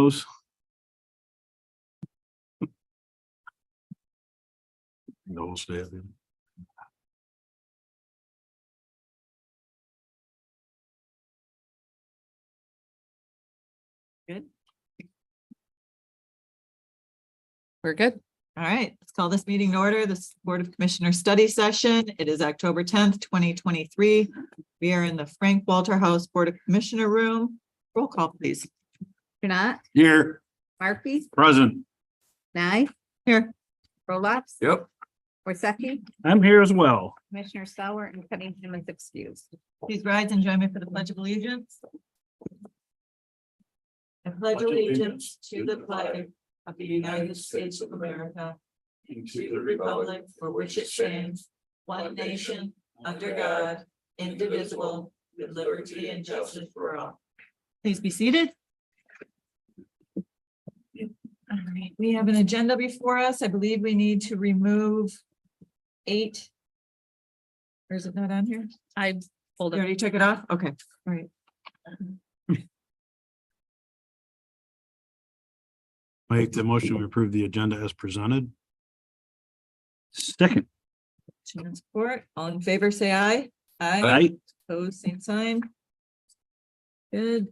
those? No, stay. Good. We're good. All right, let's call this meeting to order. This Board of Commissioners study session. It is October 10th, 2023. We are in the Frank Walter House Board of Commissioner room. Roll call, please. Janat, Here, Murphy, present. Nye, Here. Roloffs, Yep. Worsakki, I'm here as well. Commissioner Sauer, and Cunningham is excused. Please rise and join me for the Pledge of Allegiance. I pledge allegiance to the flag of the United States of America and to the republic for which it stands, one nation, under God, indivisible, with liberty and justice for all. Please be seated. All right, we have an agenda before us. I believe we need to remove 8. Or is it not on here? I pulled You already took it off? Okay, all right. Make the motion to approve the agenda as presented. Second. Motion and support. All in favor, say aye. Aye. Opposed, same sign. Good.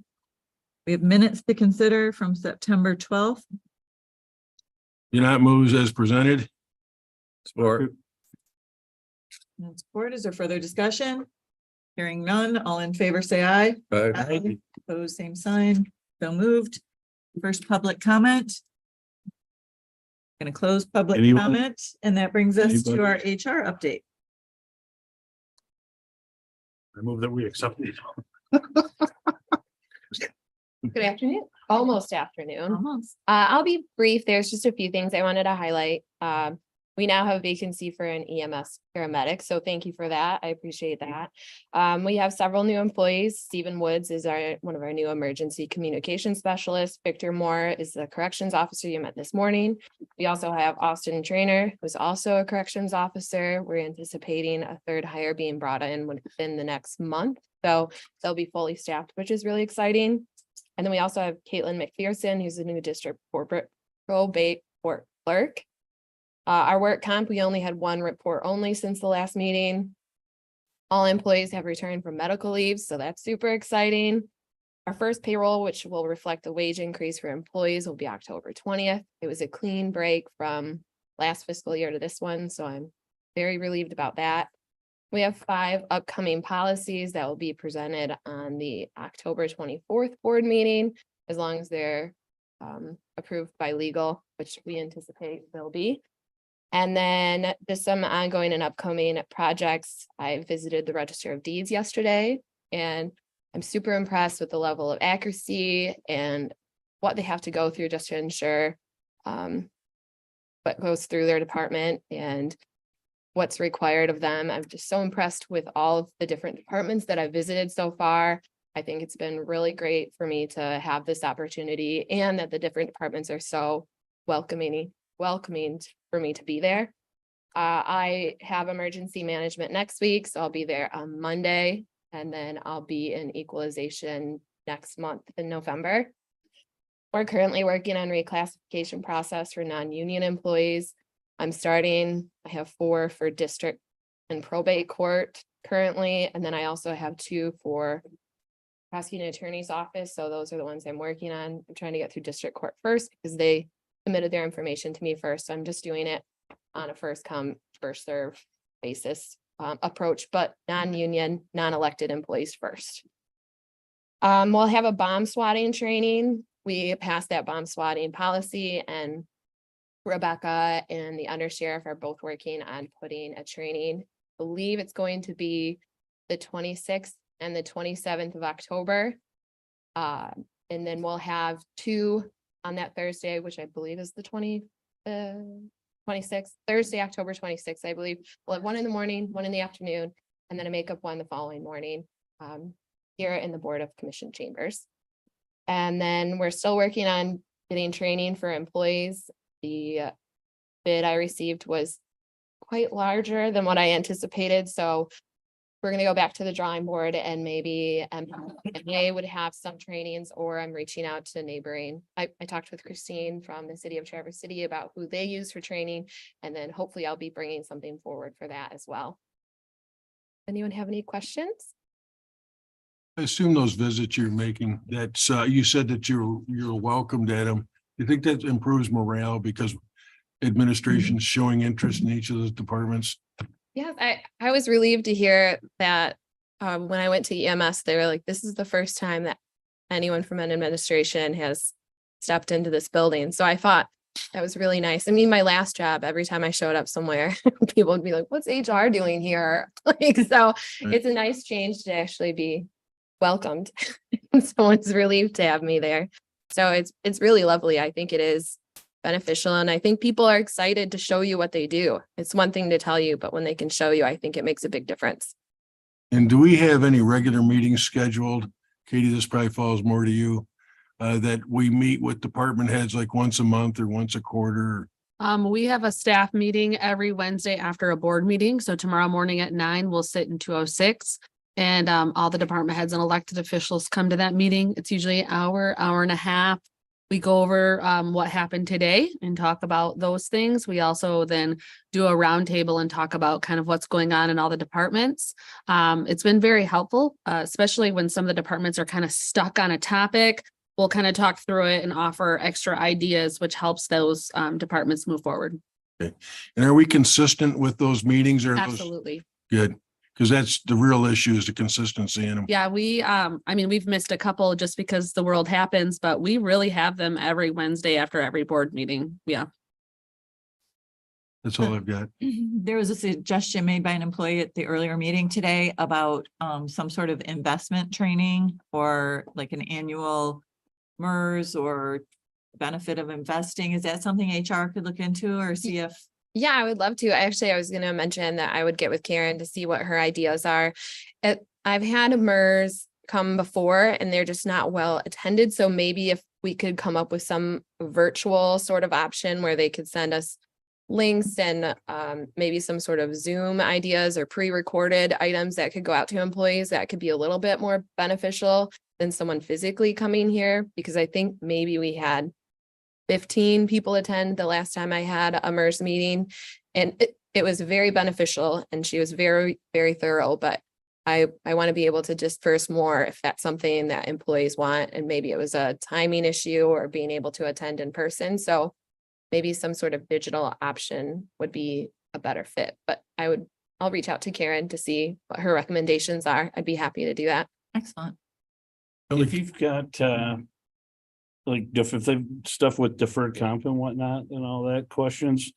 We have minutes to consider from September 12th. Unanimous moves as presented. Support. And support. Is there further discussion? Hearing none. All in favor, say aye. Aye. Opposed, same sign. So moved. First public comment. Going to close public Anyone? comment, and that brings us to our Anybody? HR update. I move that we accept these. Good afternoon, almost afternoon. Almost. I'll be brief. There's just a few things I wanted to highlight. We now have a vacancy for an EMS paramedic, so thank you for that. I appreciate that. We have several new employees. Stephen Woods is one of our new emergency communication specialists. Victor Moore is the corrections officer you met this morning. We also have Austin Trainer, who's also a corrections officer. We're anticipating a third hire being brought in within the next month. So they'll be fully staffed, which is really exciting. And then we also have Caitlin McPherson, who's the new district corporate probate court clerk. Our work comp, we only had one report only since the last meeting. All employees have returned from medical leave, so that's super exciting. Our first payroll, which will reflect the wage increase for employees, will be October 20th. It was a clean break from last fiscal year to this one, so I'm very relieved about that. We have 5 upcoming policies that will be presented on the October 24th board meeting, as long as they're approved by legal, which we anticipate they'll be. And then just some ongoing and upcoming projects. I visited the Register of Deeds yesterday, and I'm super impressed with the level of accuracy and what they have to go through just to ensure what goes through their department and what's required of them. I'm just so impressed with all of the different departments that I've visited so far. I think it's been really great for me to have this opportunity, and that the different departments are so welcoming for me to be there. I have emergency management next week, so I'll be there on Monday, and then I'll be in equalization next month in November. We're currently working on reclassification process for non-union employees. I have 4 for district and probate court currently, and then I also have 2 for prosecuting attorney's office. So those are the ones I'm working on. I'm trying to get through district court first because they submitted their information to me first. So I'm just doing it on a first come, first serve basis approach, but non-union, non-elected employees first. We'll have a bomb swatting training. We passed that bomb swatting policy, and Rebecca and the undersheriff are both working on putting a training. I believe it's going to be the 26th and the 27th of October. And then we'll have 2 on that Thursday, which I believe is the 26th, Thursday, October 26th, I believe. We'll have 1 in the morning, 1 in the afternoon, and then a makeup one the following morning here in the Board of Commission chambers. And then we're still working on getting training for employees. The bid I received was quite larger than what I anticipated. So we're gonna go back to the drawing board and maybe they would have some trainings, or I'm reaching out to neighboring. I talked with Christine from the city of Traverse City about who they use for training, and then hopefully I'll be bringing something forward for that as well. Anyone have any questions? I assume those visits you're making, that's, you said that you're welcomed at them. You think that improves morale because administration's showing interest in each of those departments? Yeah, I was relieved to hear that when I went to EMS, they were like, this is the first time that anyone from an administration has stepped into this building. So I thought that was really nice. I mean, my last job, every time I showed up somewhere, people would be like, what's HR doing here? Like, so Right. it's a nice change to actually be welcomed. Someone's relieved to have me there. So it's really lovely. I think it is beneficial. And I think people are excited to show you what they do. It's one thing to tell you, but when they can show you, I think it makes a big difference. And do we have any regular meetings scheduled? Katie, this probably falls more to you, that we meet with department heads like once a month or once a quarter? We have a staff meeting every Wednesday after a board meeting. So tomorrow morning at 9, we'll sit in 206. And all the department heads and elected officials come to that meeting. It's usually an hour, hour and a half. We go over what happened today and talk about those things. We also then do a roundtable and talk about kind of what's going on in all the departments. It's been very helpful, especially when some of the departments are kind of stuck on a topic. We'll kind of talk through it and offer extra ideas, which helps those departments move forward. And are we consistent with those meetings or? Absolutely. Good, because that's the real issue is the consistency in them. Yeah, I mean, we've missed a couple just because the world happens, but we really have them every Wednesday after every board meeting. Yeah. That's all I've got. There was a suggestion made by an employee at the earlier meeting today about some sort of investment training or like an annual MERS or benefit of investing. Is that something HR could look into or see if? Yeah, I would love to. Actually, I was going to mention that I would get with Karen to see what her ideas are. I've had MERS come before and they're just not well attended. So maybe if we could come up with some virtual sort of option where they could send us links and maybe some sort of Zoom ideas or pre-recorded items that could go out to employees, that could be a little bit more beneficial than someone physically coming here. Because I think maybe we had 15 people attend the last time I had a MERS meeting, and it was very beneficial and she was very, very thorough, but I want to be able to disperse more if that's something that employees want. And maybe it was a timing issue or being able to attend in person. So maybe some sort of digital option would be a better fit, but I'll reach out to Karen to see what her recommendations are. I'd be happy to do that. Excellent. If you've got, like different stuff with deferred comp and whatnot and all that questions.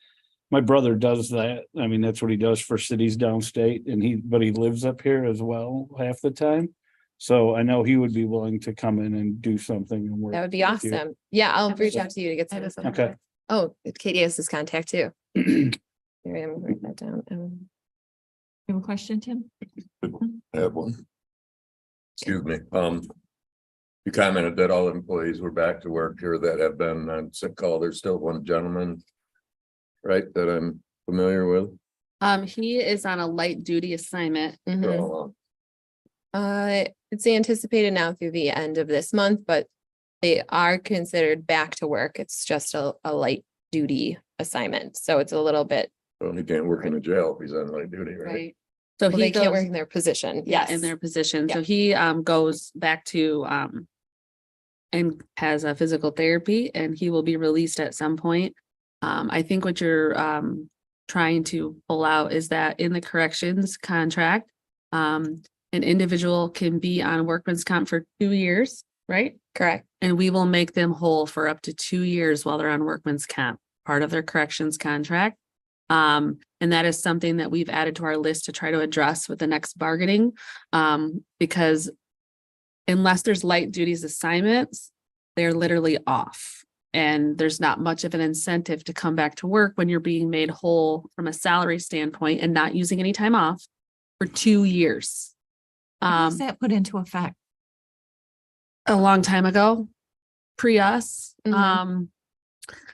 My brother does that. I mean, that's what he does for cities downstate but he lives up here as well half the time. So I know he would be willing to come in and do something and work. That would be with you. awesome. Yeah, I'll reach Yeah. out to you to get I have some. his Okay. Oh, Katie has his contact too. Here I am, write that down. You have a question, Tim? I have one. Excuse me, you commented that all employees were back to work here that have been on sick call. There's still one gentleman, right, that I'm familiar with. He is on a light duty assignment. Mhm. So, It's anticipated now through the end of this month, but they are considered back to work. It's just a light duty assignment. So it's a little bit, well, he can't work in a jail if he's on light duty, right? Right. So well, he they can't goes, work in their position. yeah, Yes. in their position. Yeah. So he goes back to and has a physical therapy and he will be released at some point. I think what you're trying to pull out is that in the corrections contract, an individual can be on workman's comp for 2 years, right? Correct. And we will make them whole for up to 2 years while they're on workman's comp, part of their corrections contract. And that is something that we've added to our list to try to address with the next bargaining. Because unless there's light duties assignments, they're literally off. And there's not much of an incentive to come back to work when you're being made whole from a salary standpoint and not using any time off for 2 years. When was that put into effect? A long time ago, pre us. Mhm.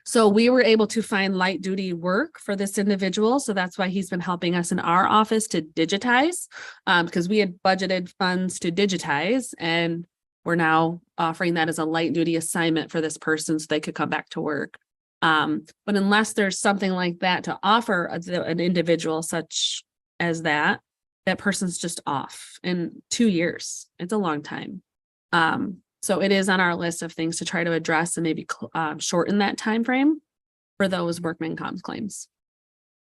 So we were able to find light duty work for this individual. So that's why he's been helping us in our office to digitize. Because we had budgeted funds to digitize and we're now offering that as a light duty assignment for this person so they could come back to work. But unless there's something like that to offer an individual such as that, that person's just off in 2 years. It's a long time. So it is on our list of things to try to address and maybe shorten that time frame for those workman comp claims.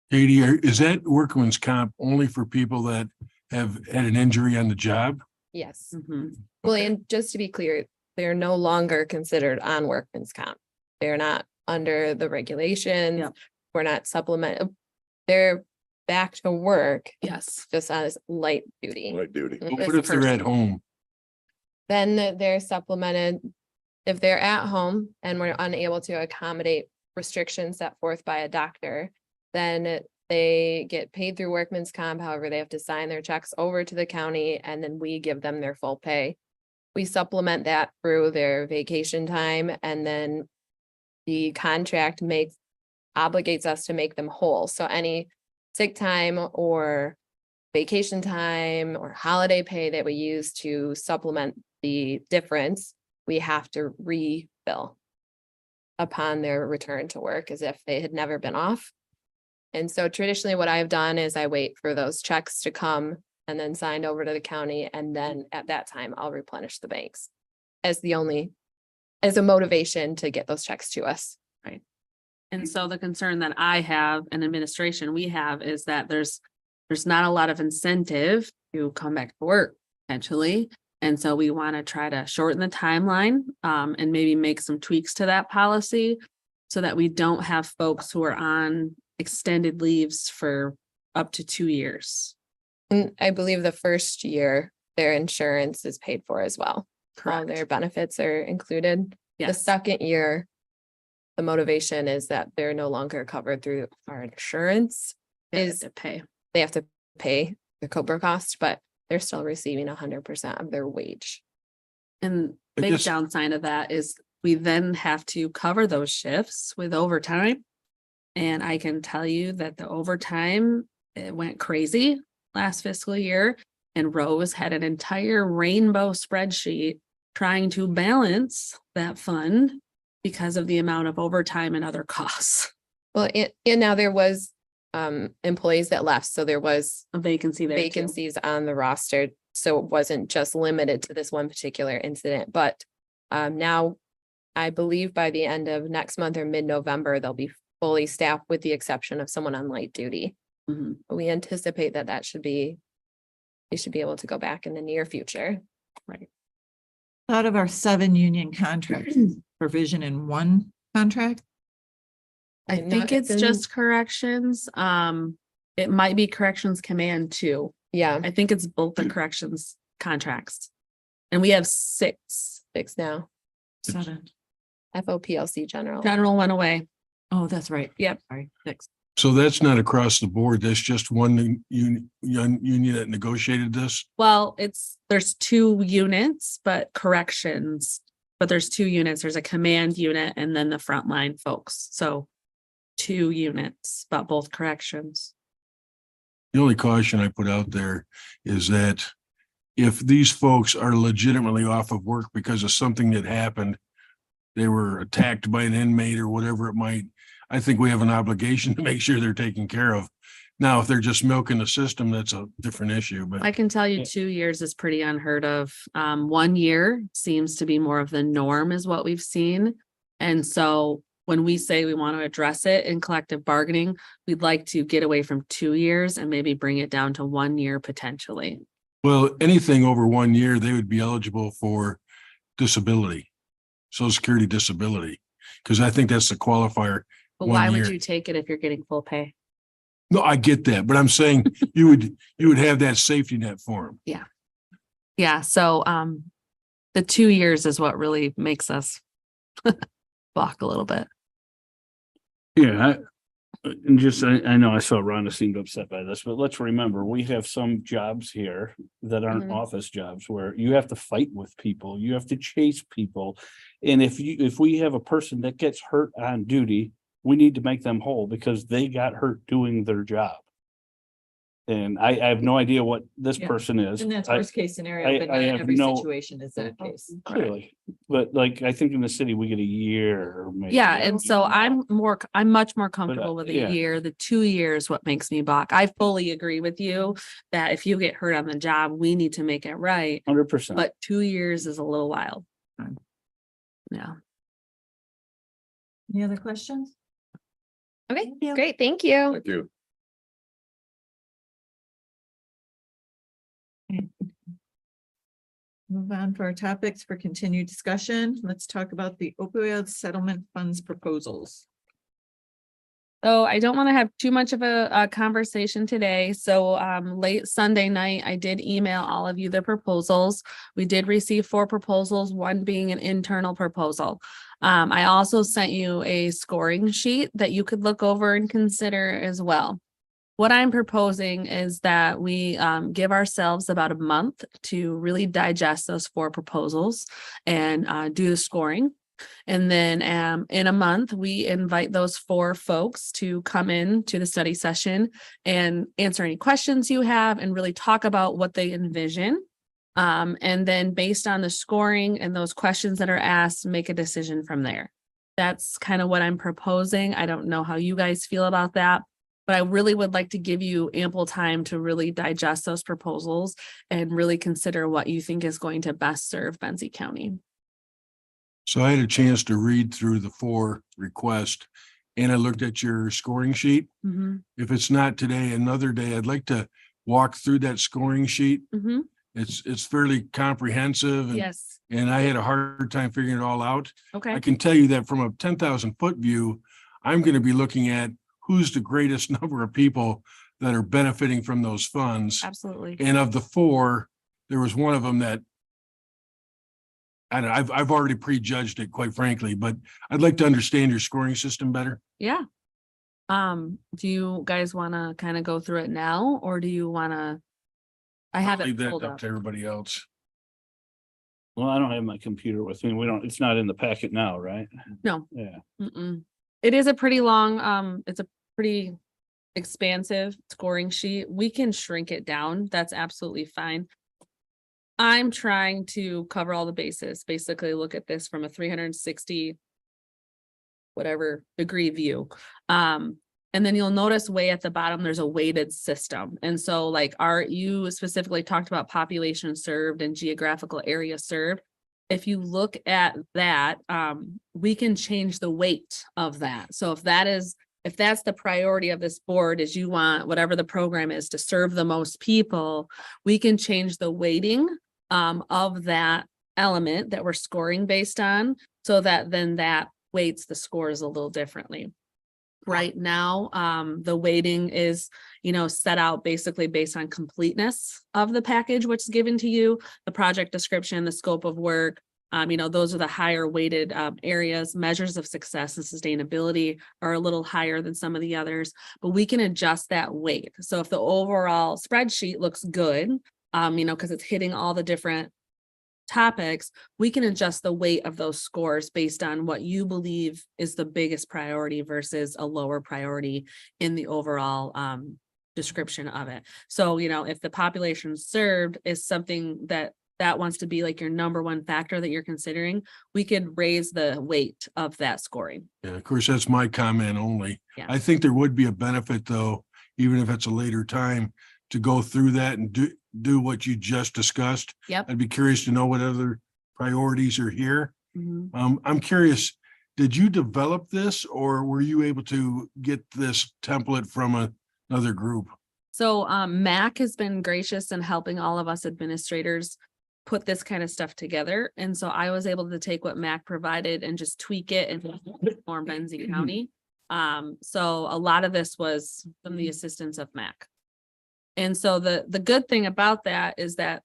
Katie, is that workman's comp only for people that have had an injury on the job? Yes. Mhm. Well, and just to be clear, they're no longer considered on workman's comp. They're not under the regulations. Yep. We're not they're back to work, Yes. just as light duty. Light duty. But what if they're at home? Then they're supplemented. If they're at home and we're unable to accommodate restrictions set forth by a doctor, then they get paid through workman's comp. However, they have to sign their checks over to the county and then we give them their full pay. We supplement that through their vacation time and then the contract obligates us to make them whole. So any sick time or vacation time or holiday pay that we use to supplement the difference, we have to rebill upon their return to work as if they had never been off. And so traditionally what I've done is I wait for those checks to come and then signed over to the county. And then at that time, I'll replenish the banks as a motivation to get those checks to us. And so the concern that I have and administration we have is that there's not a lot of incentive to come back to work potentially. And so we want to try to shorten the timeline and maybe make some tweaks to that policy so that we don't have folks who are on extended leaves for up to 2 years. And I believe the first year, their insurance is paid for as well. All their benefits are included. The Yes. second year, the motivation is that they're no longer covered through our insurance. They have Is to pay. they have to pay the COBRA cost, but they're still receiving 100% of their wage. And I big guess- downside of that is we then have to cover those shifts with overtime. And I can tell you that the overtime, it went crazy last fiscal year. And Rose had an entire rainbow spreadsheet trying to balance that fund because of the amount of overtime and other costs. Well, and now there was employees that left, so there was A vacancy there too. vacancies on the roster. So it wasn't just limited to this one particular incident, but now I believe by the end of next month or mid-November, they'll be fully staffed with the exception of someone on light duty. Mhm. We anticipate that they should be able to go back in the near future. Out of our 7 union contracts, provision in one contract? I And think not- it's just corrections. It might be corrections command too. Yeah, I think it's both the corrections contracts. And we have 6. fixed now. 7. FOPLC general. General went away. Oh, that's right. Yep. Sorry, 6. So that's not across the board. That's just one union that negotiated this. Well, there's 2 units, but corrections, but there's 2 units. There's a command unit and then the frontline folks. So 2 units, but both corrections. The only caution I put out there is that if these folks are legitimately off of work because of something that happened, they were attacked by an inmate or whatever it might, I think we have an obligation to make sure they're taken care of. Now, if they're just milking the system, that's a different issue, but I can tell you Yeah. 2 years is pretty unheard of. 1 year seems to be more of the norm is what we've seen. And so when we say we want to address it in collective bargaining, we'd like to get away from 2 years and maybe bring it down to 1 year potentially. well, anything over 1 year, they would be eligible for disability, Social Security disability, because I think that's the qualifier. But 1 why year. would you take it if you're getting full pay? No, I get that, but I'm saying you would have that safety net for them. Yeah, so the 2 years is what really makes us balk a little bit. Yeah, And just, I know I saw Rhonda seemed upset by this, but let's remember, we have some jobs here that aren't Mhm. office jobs where you have to fight with people, you have to chase people. And if we have a person that gets hurt on duty, we need to make them whole because they got hurt doing their job. And I have no idea what this Yeah. person is. And that's I- worst case scenario, I but not have every no- situation is that case. Clearly, but like, I think in the city, we get a year. Maybe. Yeah, and so I'm much more comfortable with a yeah. year. The 2 years, what makes me balk. I fully agree with you that if you get hurt on the job, we need to make it right. 100%. But 2 years is a little wild. Yeah. Any other questions? Okay, great, thank you. Thank you. Move on for our topics for continued discussion. Let's talk about the opioid settlement funds proposals. So I don't want to have too much of a conversation today. So late Sunday night, I did email all of you the proposals. We did receive 4 proposals, one being an internal proposal. I also sent you a scoring sheet that you could look over and consider as well. What I'm proposing is that we give ourselves about a month to really digest those 4 proposals and do the scoring. And then in a month, we invite those 4 folks to come in to the study session and answer any questions you have and really talk about what they envision. And then based on the scoring and those questions that are asked, make a decision from there. That's kind of what I'm proposing. I don't know how you guys feel about that, but I really would like to give you ample time to really digest those proposals and really consider what you think is going to best serve Benzie County. So I had a chance to read through the 4 requests and I looked at your scoring sheet. Mm-hmm. If it's not today, another day, I'd like to walk through that scoring sheet. Mm-hmm. It's fairly comprehensive Yes. and I had a hard time figuring it all out. Okay. I can tell you that from a 10,000 foot view, I'm going to be looking at who's the greatest number of people that are benefiting from those funds. Absolutely. And of the 4, there was one of them that I don't know, I've already prejudged it, quite frankly, but I'd like to understand your scoring system better. Yeah. Do you guys want to kind of go through it now or do you want to? I have Leave it that pulled up up. to everybody else. Well, I don't have my computer with me. It's not in the packet now, right? No. Yeah. Mm-mm. It is a pretty long, it's a pretty expansive scoring sheet. We can shrink it down. That's absolutely fine. I'm trying to cover all the bases, basically look at this from a 360 whatever degree view. And then you'll notice way at the bottom, there's a weighted system. And so like you specifically talked about population served and geographical area served. If you look at that, we can change the weight of that. So if that's the priority of this board is you want whatever the program is to serve the most people, we can change the weighting of that element that we're scoring based on so that then that weights the scores a little differently. Right now, the weighting is, set out basically based on completeness of the package, which is given to you, the project description, the scope of work. Those are the higher weighted areas. Measures of success and sustainability are a little higher than some of the others, but we can adjust that weight. So if the overall spreadsheet looks good, because it's hitting all the different topics, we can adjust the weight of those scores based on what you believe is the biggest priority versus a lower priority in the overall description of it. So, if the population served is something that wants to be like your number one factor that you're considering, we could raise the weight of that scoring. Yeah, of course, that's my comment only. Yeah. I think there would be a benefit though, even if it's a later time, to go through that and do what you just discussed. Yep. I'd be curious to know what other priorities are here. Mhm. I'm curious, did you develop this or were you able to get this template from another group? So MAC has been gracious in helping all of us administrators put this kind of stuff together. And so I was able to take what MAC provided and just tweak it and form Benzie County. So a lot of this was from the assistance of MAC. And so the good thing about that is that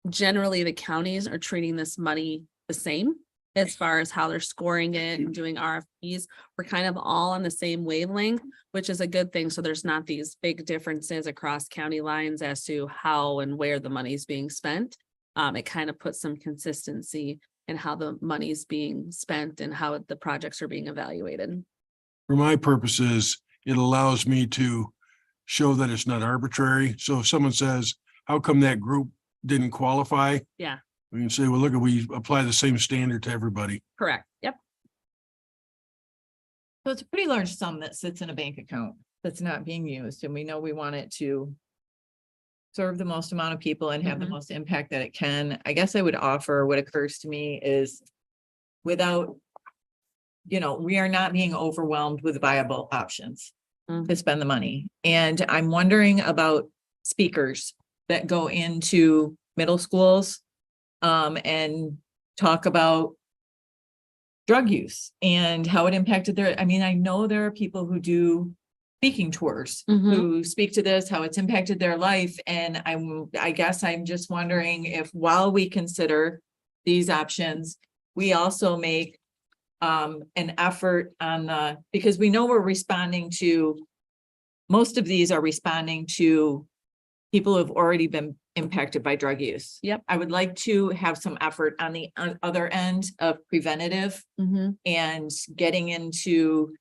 generally the counties are treating this money the same. as far as how they're scoring it and doing RFPs. We're kind of all on the same wavelength, which is a good thing. So there's not these big differences across county lines as to how and where the money's being spent. It kind of puts some consistency in how the money's being spent and how the projects are being evaluated. For my purposes, it allows me to show that it's not arbitrary. So if someone says, how come that group didn't qualify? Yeah. We can say, well, look, we apply the same standard to everybody. Correct. Yep. So it's a pretty large sum that sits in a bank account that's not being used, and we know we want it to serve the most amount of people and have the Mhm. most impact that it can. I guess I would offer, what occurs to me is without, we are not being overwhelmed with viable options to spend the money. And I'm wondering about speakers that go into middle schools and talk about drug use and how it impacted I know there are people who do speaking tours, Mhm. who speak to this, how it's impacted their life. And I guess I'm just wondering if, while we consider these options, we also make an effort because we know we're responding to, most of these are responding to people who have already been impacted by drug use. Yep. I would like to have some effort on the other end of preventative Mhm. and getting into,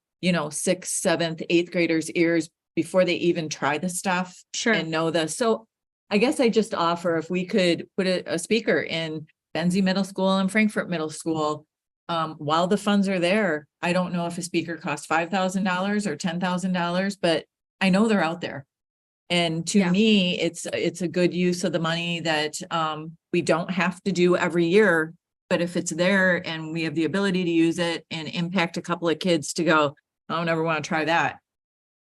6th, 7th, 8th graders' ears before they even try the stuff Sure. and know this. So I guess I just offer, if we could put a speaker in Benzie Middle School and Frankfurt Middle School, while the funds are there. I don't know if a speaker costs $5,000 or $10,000, but I know they're out there. And to Yeah. me, it's a good use of the money that we don't have to do every year. But if it's there and we have the ability to use it and impact a couple of kids to go, I don't ever want to try that.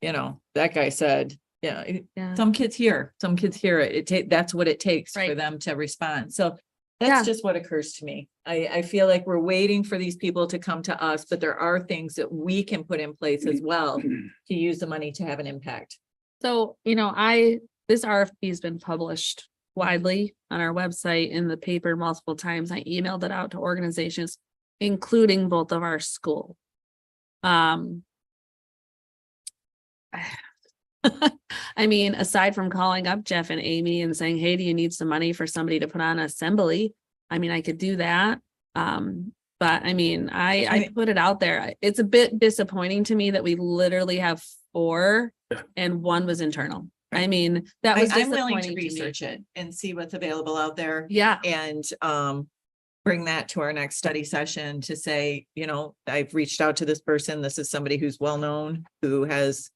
That guy said, Yeah. some kids hear it. That's what it takes for Right. them to respond. So Yeah. that's just what occurs to me. I feel like we're waiting for these people to come to us, but there are things that we can put in place as well to use the money to have an impact. So, this RFP has been published widely on our website, in the paper multiple times. I emailed it out to organizations, including both of our school. Aside from calling up Jeff and Amy and saying, hey, do you need some money for somebody to put on assembly? I could do that. But I put it out there. It's a bit disappointing to me that we literally have 4 and 1 was internal. That was I'm willing disappointing to to me. research it and see what's available out there Yeah, and bring that to our next study session to say, I've reached out to this person. This is somebody who's well-known, who has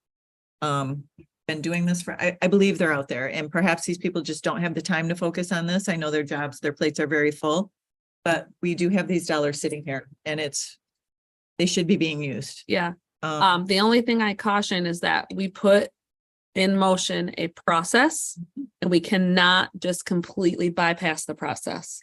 been doing this I believe they're out there, and perhaps these people just don't have the time to focus on this. I know their jobs, their plates are very full, but we do have these dollars sitting here and they should be being used. yeah. The only thing I caution is that we put in motion a process and we cannot just completely bypass the process.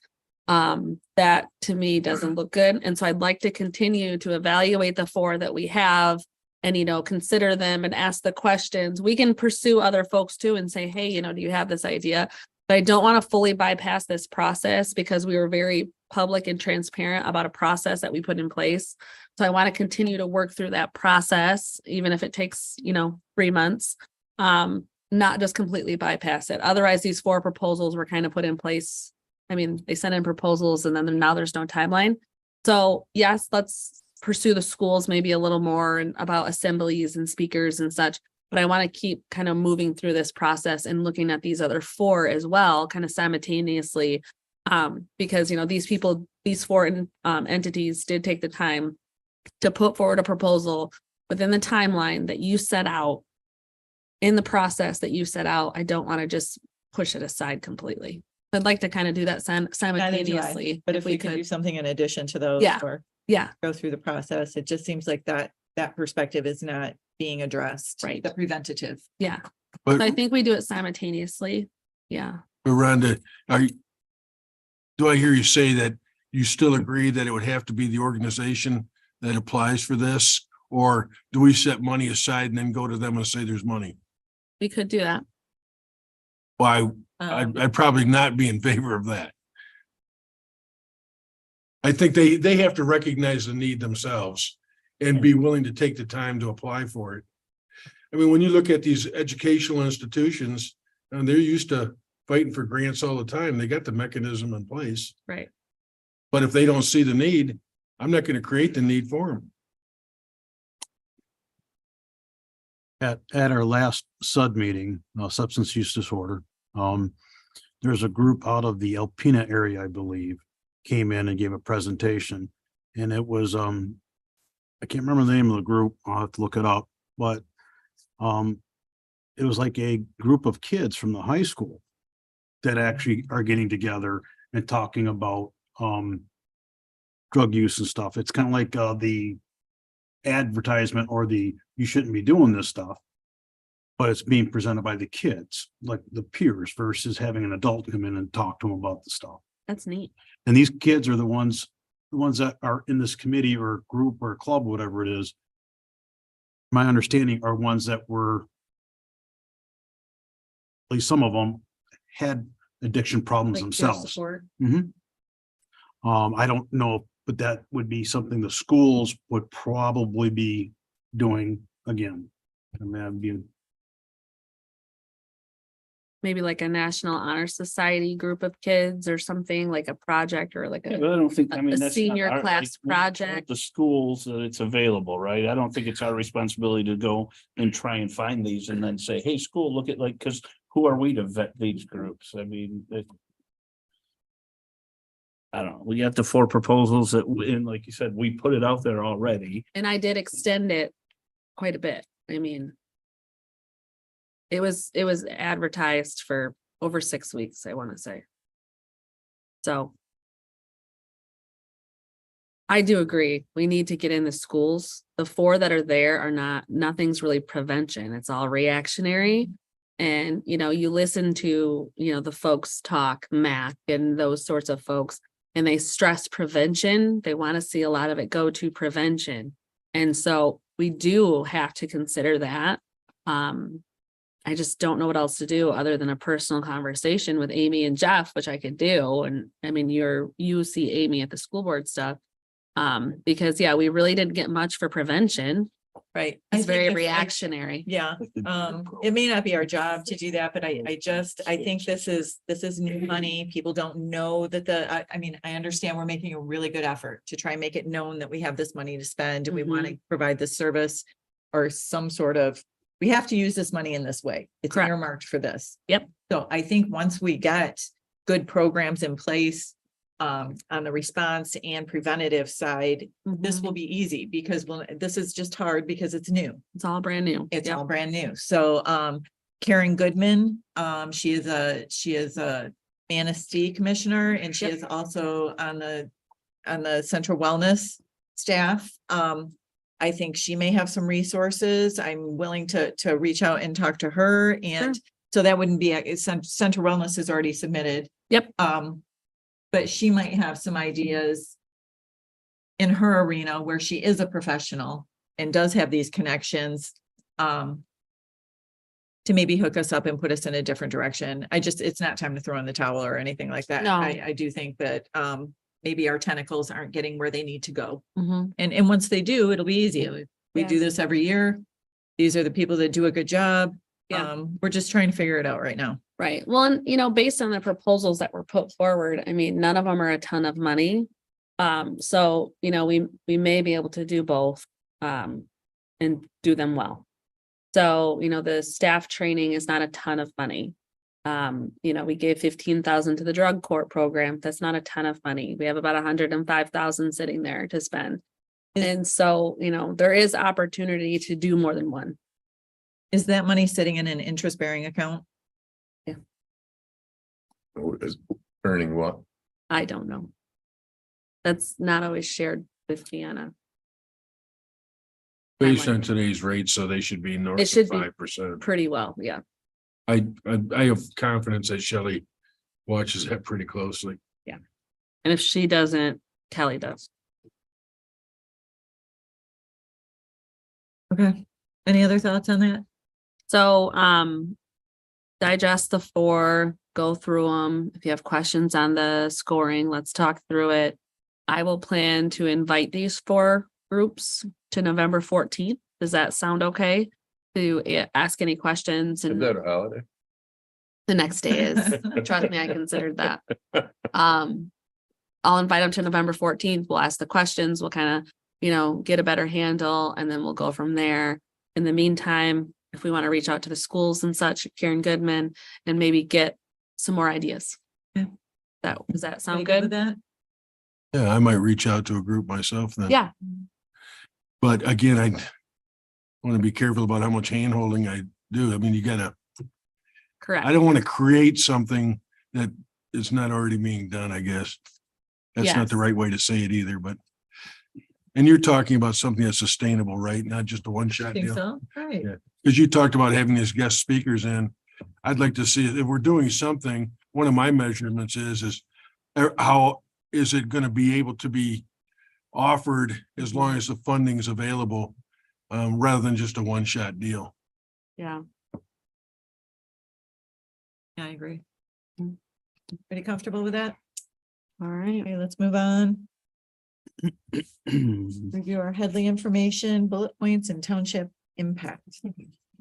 That to me doesn't look good. And so I'd like to continue to evaluate the 4 that we have and, consider them and ask the questions. We can pursue other folks too and say, hey, do you have this idea? But I don't want to fully bypass this process because we were very public and transparent about a process that we put in place. So I want to continue to work through that process, even if it takes, 3 months, not just completely bypass it. Otherwise, these 4 proposals were kind of put in place. They sent in proposals and then now there's no timeline. So yes, let's pursue the schools maybe a little more and about assemblies and speakers and such. But I want to keep kind of moving through this process and looking at these other 4 as well, kind of simultaneously. Because, these 4 entities did take the time to put forward a proposal within the timeline that you set out, in the process that you set out. I don't want to just push it aside completely. I'd like to kind of do that simultaneously. But if we could do something in addition to those, Yeah. or Yeah, go through the process, it just seems like that perspective is not being addressed. Right. The preventative. yeah. But, So I think we do it simultaneously. Yeah. Rhonda, do I hear you say that you still agree that it would have to be the organization that applies for this? Or do we set money aside and then go to them and say there's money? We could do that. Well, I'd probably not be in favor of that. I think they have to recognize the need themselves and be willing to take the time to apply for it. I mean, when you look at these educational institutions, and they're used to fighting for grants all the time, they got the mechanism in place. Right. But if they don't see the need, I'm not going to create the need for them. At our last SUD meeting, substance use disorder, there's a group out of the Alpena area, I believe, came in and gave a presentation. And it was, I can't remember the name of the group. I'll have to look it up, but it was like a group of kids from the high school that actually are getting together and talking about drug use and stuff. It's kind of like the advertisement or the you shouldn't be doing this stuff, but it's being presented by the kids, like the peers, versus having an adult come in and talk to them about the stuff. That's neat. And these kids are the ones that are in this committee or group or club, whatever it is. My understanding are ones that were, at least some of them had addiction problems Like peer themselves. support. I don't know, but that would be something the schools would probably be doing again. I mean, that'd be, Maybe like a National Honor Society group of kids or something, like a project or like Yeah, a, but I don't think, I a mean, that's. not senior our- class we tell project. The schools that it's available, right? I don't think it's our responsibility to go and try and find these and then say, hey, school, look at like, because who are we to vet these groups? I mean, I don't know. We got the 4 proposals that, and like you said, we put it out there already. and I did extend it quite a bit. I mean, it was advertised for over 6 weeks, I want to say. So I do agree. We need to get in the schools. The 4 that are there are nothing's really prevention. It's all reactionary. And, you listen to, the folks talk, Mac and those sorts of folks, and they stress prevention. They want to see a lot of it go to prevention. And so we do have to consider that. I just don't know what else to do other than a personal conversation with Amy and Jeff, which I could do. And I mean, you see Amy at the school board stuff. Because we really didn't get much for prevention. Right. It's very if- reactionary. Yeah, it may not be our job to do that, but I think this is new money. People don't know that I mean, I understand we're making a really good effort to try and make it known that we have this money to spend and we want to provide this service or some sort of, we have to use this money in this way. It's Correct. earmarked for this. Yep. So I think once we get good programs in place, on the response and preventative side, this will be easy because this is just hard because it's new. It's all brand new. It's Yep. all brand new. So, Karen Goodman, she is a Manistee commissioner and she Yep. is also on the central wellness staff. I think she may have some resources. I'm willing to reach out and talk to her. And so that wouldn't be, central wellness is already submitted. Yep. But she might have some ideas in her arena where she is a professional and does have these connections, to maybe hook us up and put us in a different direction. It's not time to throw in the towel or anything like that. No. I do think that, maybe our tentacles aren't getting where they need to go. Mhm. And once they do, it'll be easy. We do Yes. this every year. These are the people that do a good job. Yeah. We're just trying to figure it out right now. Right. Well, and based on the proposals that were put forward, I mean, none of them are a ton of money. So, we may be able to do both, and do them well. So, the staff training is not a ton of money. We gave 15,000 to the drug court program. That's not a ton of money. We have about 105,000 sitting there to spend. And so, there is opportunity to do more than one. Is that money sitting in an interest-bearing account? Is earning what? I don't know. That's not always shared with Deanna. Based Timeline. on today's rates, so they should be north It of should be. 5%. Pretty well, yeah. I have confidence that Shelley watches that pretty closely. And if she doesn't, Kelly does. Okay. Any other thoughts on that? So, digest the 4, go through them. If you have questions on the scoring, let's talk through it. I will plan to invite these 4 groups to November 14th. Does that sound okay? To ask any questions Is and that a holiday? the next day is, trust me, I considered that. I'll invite them to November 14th. We'll ask the questions. We'll kind of, get a better handle and then we'll go from there. In the meantime, if we want to reach out to the schools and such, Karen Goodman, and maybe get some more ideas. Yeah. Does that Are sound you good? with that? Yeah, I might reach out to a group myself then. Yeah, But again, I want to be careful about how much hand holding I do. I mean, correct. I don't want to create something that is not already being done, I guess. That's not the Yes. right way to say it either, but. And you're talking about something that's sustainable, right? Not just a one-shot Think deal. so? Right. Yeah. Because you talked about having these guest speakers in. I'd like to see if we're doing something, one of my measurements is how is it going to be able to be offered as long as the funding is available, rather than just a one-shot deal. Yeah. Yeah, I agree. Pretty comfortable with that? All right. Okay, let's move on. Review our Headley information, bullet points and township impact.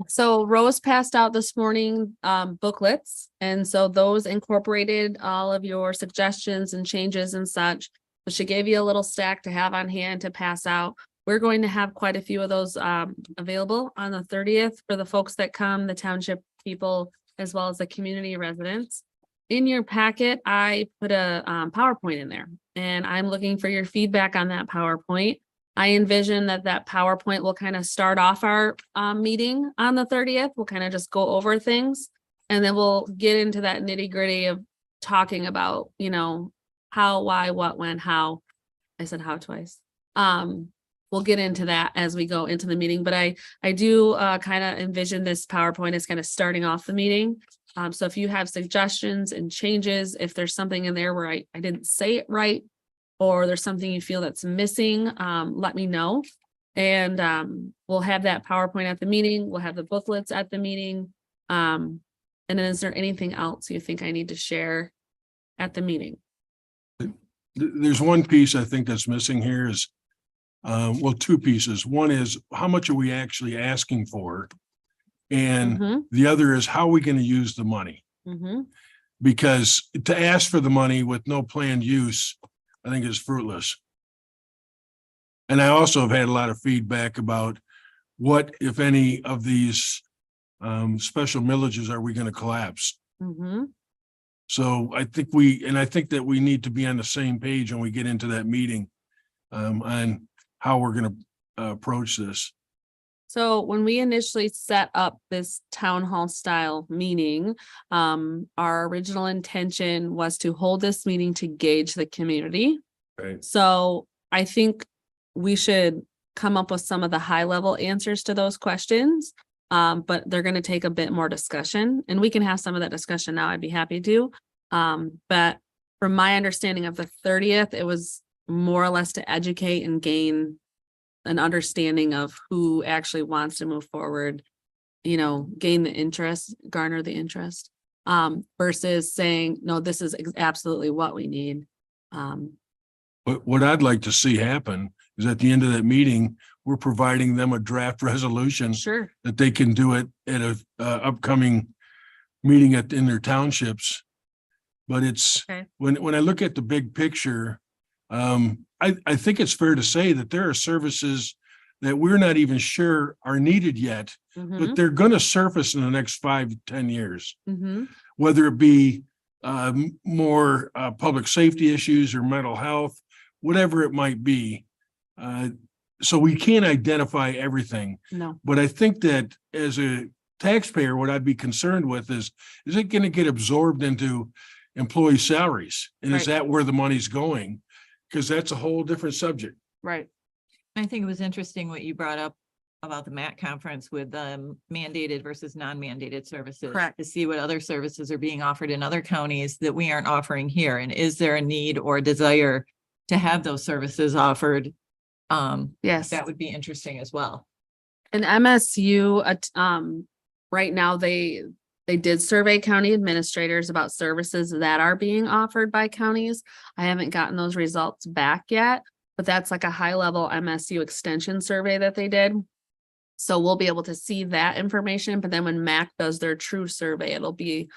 So Rose passed out this morning booklets, and so those incorporated all of your suggestions and changes and such. So she gave you a little stack to have on hand to pass out. We're going to have quite a few of those available on the 30th for the folks that come, the township people, as well as the community residents. In your packet, I put a PowerPoint in there, and I'm looking for your feedback on that PowerPoint. I envision that PowerPoint will kind of start off our meeting on the 30th. We'll kind of just go over things, and then we'll get into that nitty gritty of talking about, how, why, what, when, how. I said how twice. We'll get into that as we go into the meeting, but I do kind of envision this PowerPoint as kind of starting off the meeting. So if you have suggestions and changes, if there's something in there where I didn't say it right, or there's something you feel that's missing, let me know. And we'll have that PowerPoint at the meeting. We'll have the booklets at the meeting. And then is there anything else you think I need to share at the meeting? There's one piece I think that's missing here is, well, 2 pieces. One is how much are we actually asking for? And Mhm, the other is how are we going to use the money? mhm. Because to ask for the money with no planned use, I think is fruitless. And I also have had a lot of feedback about what, if any, of these special millages are we going to collapse? Mhm. So I think that we need to be on the same page when we get into that meeting on how we're going to approach this. So when we initially set up this town hall style meeting, our original intention was to hold this meeting to gauge the community. Right. So I think we should come up with some of the high level answers to those questions. But they're going to take a bit more discussion, and we can have some of that discussion now. I'd be happy to. But from my understanding of the 30th, it was more or less to educate and gain an understanding of who actually wants to move forward, gain the interest, garner the interest, versus saying, no, this is absolutely what we need. But what I'd like to see happen is at the end of that meeting, we're providing them a draft resolution Sure. that they can do it at a upcoming meeting in their townships. But it's, Okay. when I look at the big picture, I think it's fair to say that there are services that we're not even sure are needed yet, Mhm, but they're going to surface in the next 5 to 10 years, mhm. whether it be more public safety issues or mental health, whatever it might be. So we can't identify everything, No. but I think that as a taxpayer, what I'd be concerned with is it going to get absorbed into employee salaries? And is Right. that where the money's going? Because that's a whole different subject. Right. I think it was interesting what you brought up about the MAC conference with mandated versus non-mandated services. Correct. To see what other services are being offered in other counties that we aren't offering here. And is there a need or desire to have those services offered? Yes. That would be interesting as well. And MSU, right now, they They did survey county administrators about services that are being offered by counties. I haven't gotten those results back yet, but that's like a high level MSU extension survey that they did. So we'll be able to see that information, but then when MAC does their true survey, it'll be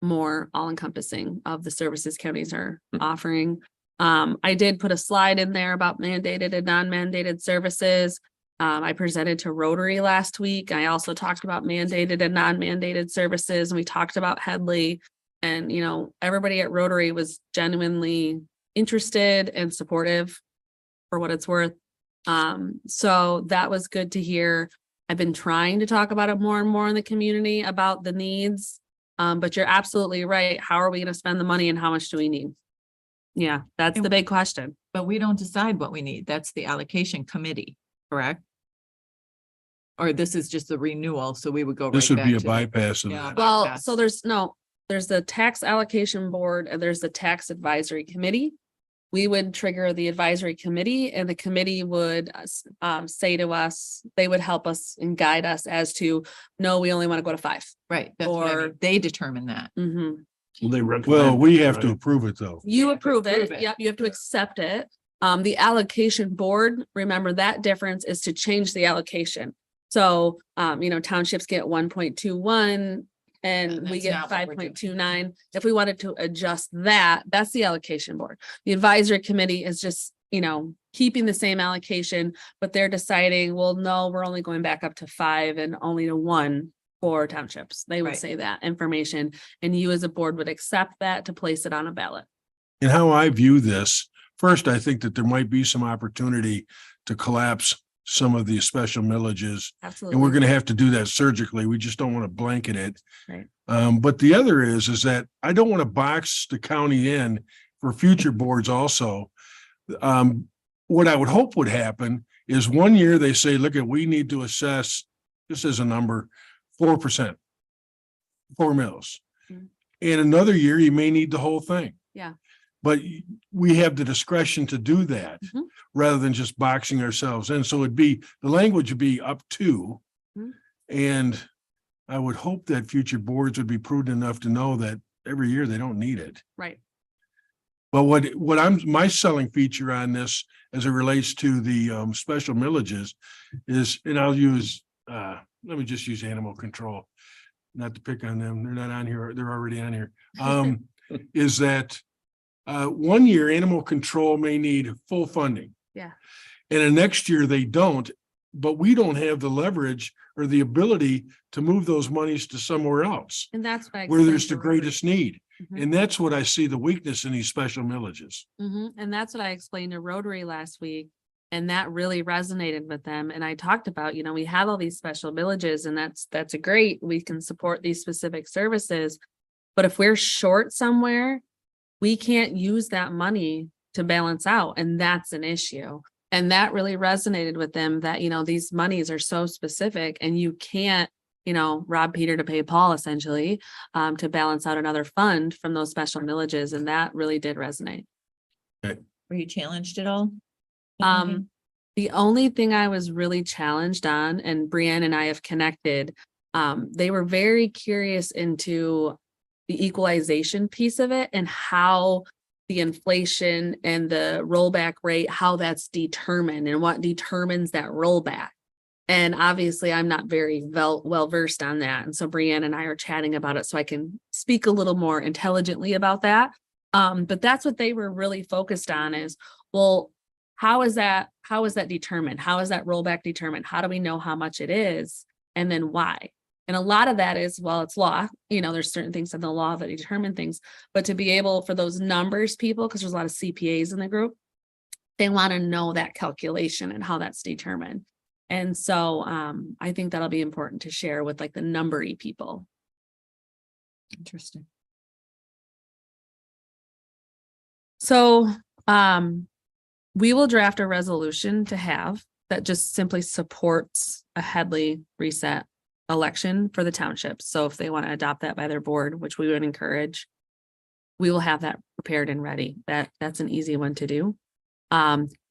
more all encompassing of the services counties are offering. I did put a slide in there about mandated and non-mandated services. I presented to Rotary last week. I also talked about mandated and non-mandated services, and we talked about Headley. And, you know, everybody at Rotary was genuinely interested and supportive for what it's worth. So that was good to hear. I've been trying to talk about it more and more in the community about the needs. But you're absolutely right. How are we going to spend the money and how much do we need? Yeah, that's the big question. But we don't decide what we need. That's the allocation committee, correct? Or this is just the renewal, so we would go right This would back be a to the- bypass of Yeah. that. Well, bypass. so there's the tax allocation board and there's the tax advisory committee. We would trigger the advisory committee and the committee would say to us, they would help us and guide us as to, no, we only want to go to 5. Right, that's what I mean. Or- They determine that. Mhm. Well, they recommend. Well, we have to right? approve it though. You approve approve it. it. Yep, you have to accept it. The allocation board, remember that difference is to change the allocation. So, townships get 1.21 and we that's get not what we're doing. 5.29. If we wanted to adjust that, that's the allocation board. The advisory committee is just, keeping the same allocation, but they're deciding, well, no, we're only going back up to 5 and only to 1 for townships. They would Right. say that information, and you as a board would accept that to place it on a ballot. And how I view this, first, I think that there might be some opportunity to collapse some of the special millages. Absolutely. And we're going to have to do that surgically. We just don't want to blanket it. Right. But the other is that I don't want to box the county in for future boards also. What I would hope would happen is one year they say, look, we need to assess, just as a number, 4%, 4 mills. Mhm. And another year you may need the whole thing. Yeah. But we have the discretion to do that Mhm. rather than just boxing ourselves in. So the language would be up to. Mhm. And I would hope that future boards would be prudent enough to know that every year they don't need it. Right. But my selling feature on this as it relates to the special millages is, and I'll use, let me just use animal control. Not to pick on them. They're not on here. They're already on here. Is that 1 year animal control may need full funding. Yeah. And the next year they don't, but we don't have the leverage or the ability to move those monies to somewhere else And that's why. I where there's explained the to Rotary. greatest need. Mhm. And that's what I see the weakness in these special millages. And that's what I explained to Rotary last week. And that really resonated with them. And I talked about, we have all these special villages and that's a great, we can support these specific services. But if we're short somewhere, we can't use that money to balance out. And that's an issue. And that really resonated with them that, these monies are so specific and you can't, rob Peter to pay Paul essentially, to balance out another fund from those special millages. And that really did resonate. Were you challenged at all? The only thing I was really challenged on, and Brienne and I have connected, they were very curious into the equalization piece of it and how the inflation and the rollback rate, how that's determined and what determines that rollback. And obviously I'm not very well versed on that. And so Brienne and I are chatting about it so I can speak a little more intelligently about that. But that's what they were really focused on is, well, how is that determined? How is that rollback determined? How do we know how much it is? And then why? And a lot of that is, well, it's law, there's certain things in the law that determine things, but to be able for those numbers people, because there's a lot of CPAs in the group, they want to know that calculation and how that's determined. And so I think that'll be important to share with like the numbery people. Interesting. So we will draft a resolution to have that just simply supports a Headley reset election for the township. So if they want to adopt that by their board, which we would encourage, we will have that prepared and ready. That's an easy one to do.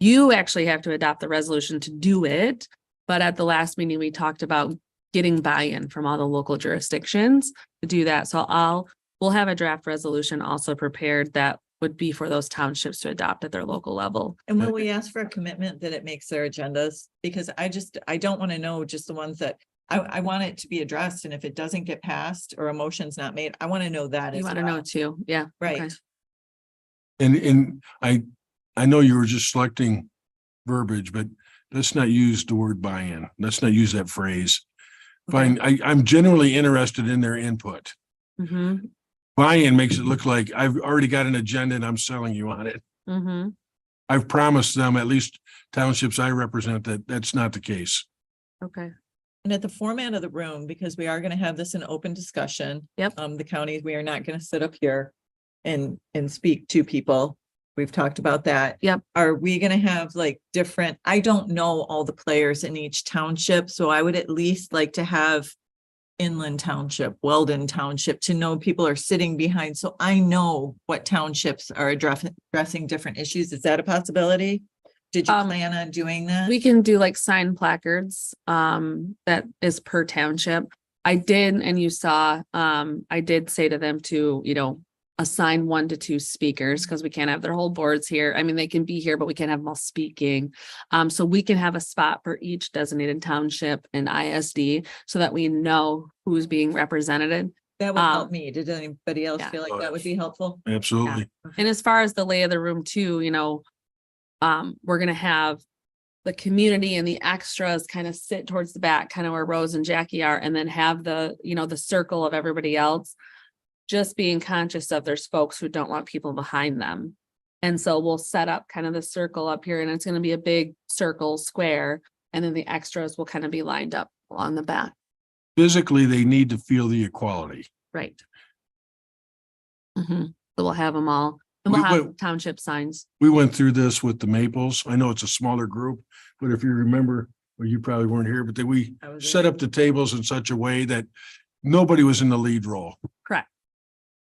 You actually have to adopt the resolution to do it. But at the last meeting, we talked about getting buy-in from all the local jurisdictions to do that. So we'll have a draft resolution also prepared that would be for those townships to adopt at their local level. And will we ask for a commitment that it makes their agendas? Because I don't want to know just the ones that, I want it to be addressed, and if it doesn't get passed or a motion's not made, I want to know that You as want to know well. too? Yeah. okay. Right. And I know you were just selecting verbiage, but let's not use the word buy-in. Let's not use that phrase. Fine, I'm genuinely interested in their input. Mhm, Buy-in makes it look like I've already got an agenda and I'm selling you on it. mhm. I've promised them, at least townships I represent, that that's not the case. Okay. And at the format of the room, because we are going to have this in open discussion. Yep. The county, we are not going to sit up here and speak to people. We've talked about that. Yep. Are we going to have like different, I don't know all the players in each township, so I would at least like to have Inland Township, Weldon Township, to know people are sitting behind, so I know what townships are addressing different issues. Is that a possibility? Did you plan on doing that? We can do like sign placards, that is per township. I did, and you saw, I did say to them to, assign 1 to 2 speakers, because we can't have their whole boards here. I mean, they can be here, but we can't have them all speaking. So we can have a spot for each designated township and ISD so that we know who's being represented. That would help me. Did anybody else yeah. feel like that would be helpful? Absolutely. And as far as the lay of the room too, we're gonna have the community and the extras kind of sit towards the back, kind of where Rose and Jackie are, and then have the circle of everybody else. Just being conscious of there's folks who don't want people behind them. And so we'll set up kind of the circle up here, and it's gonna be a big circle square, and then the extras will kind of be lined up along the back. Physically, they need to feel the equality. Right. So we'll have them all, and we'll We have went- township signs. We went through this with the Maples. I know it's a smaller group, but if you remember, well, you probably weren't here, but we I was set there. up the tables in such a way that nobody was in the lead role. Correct.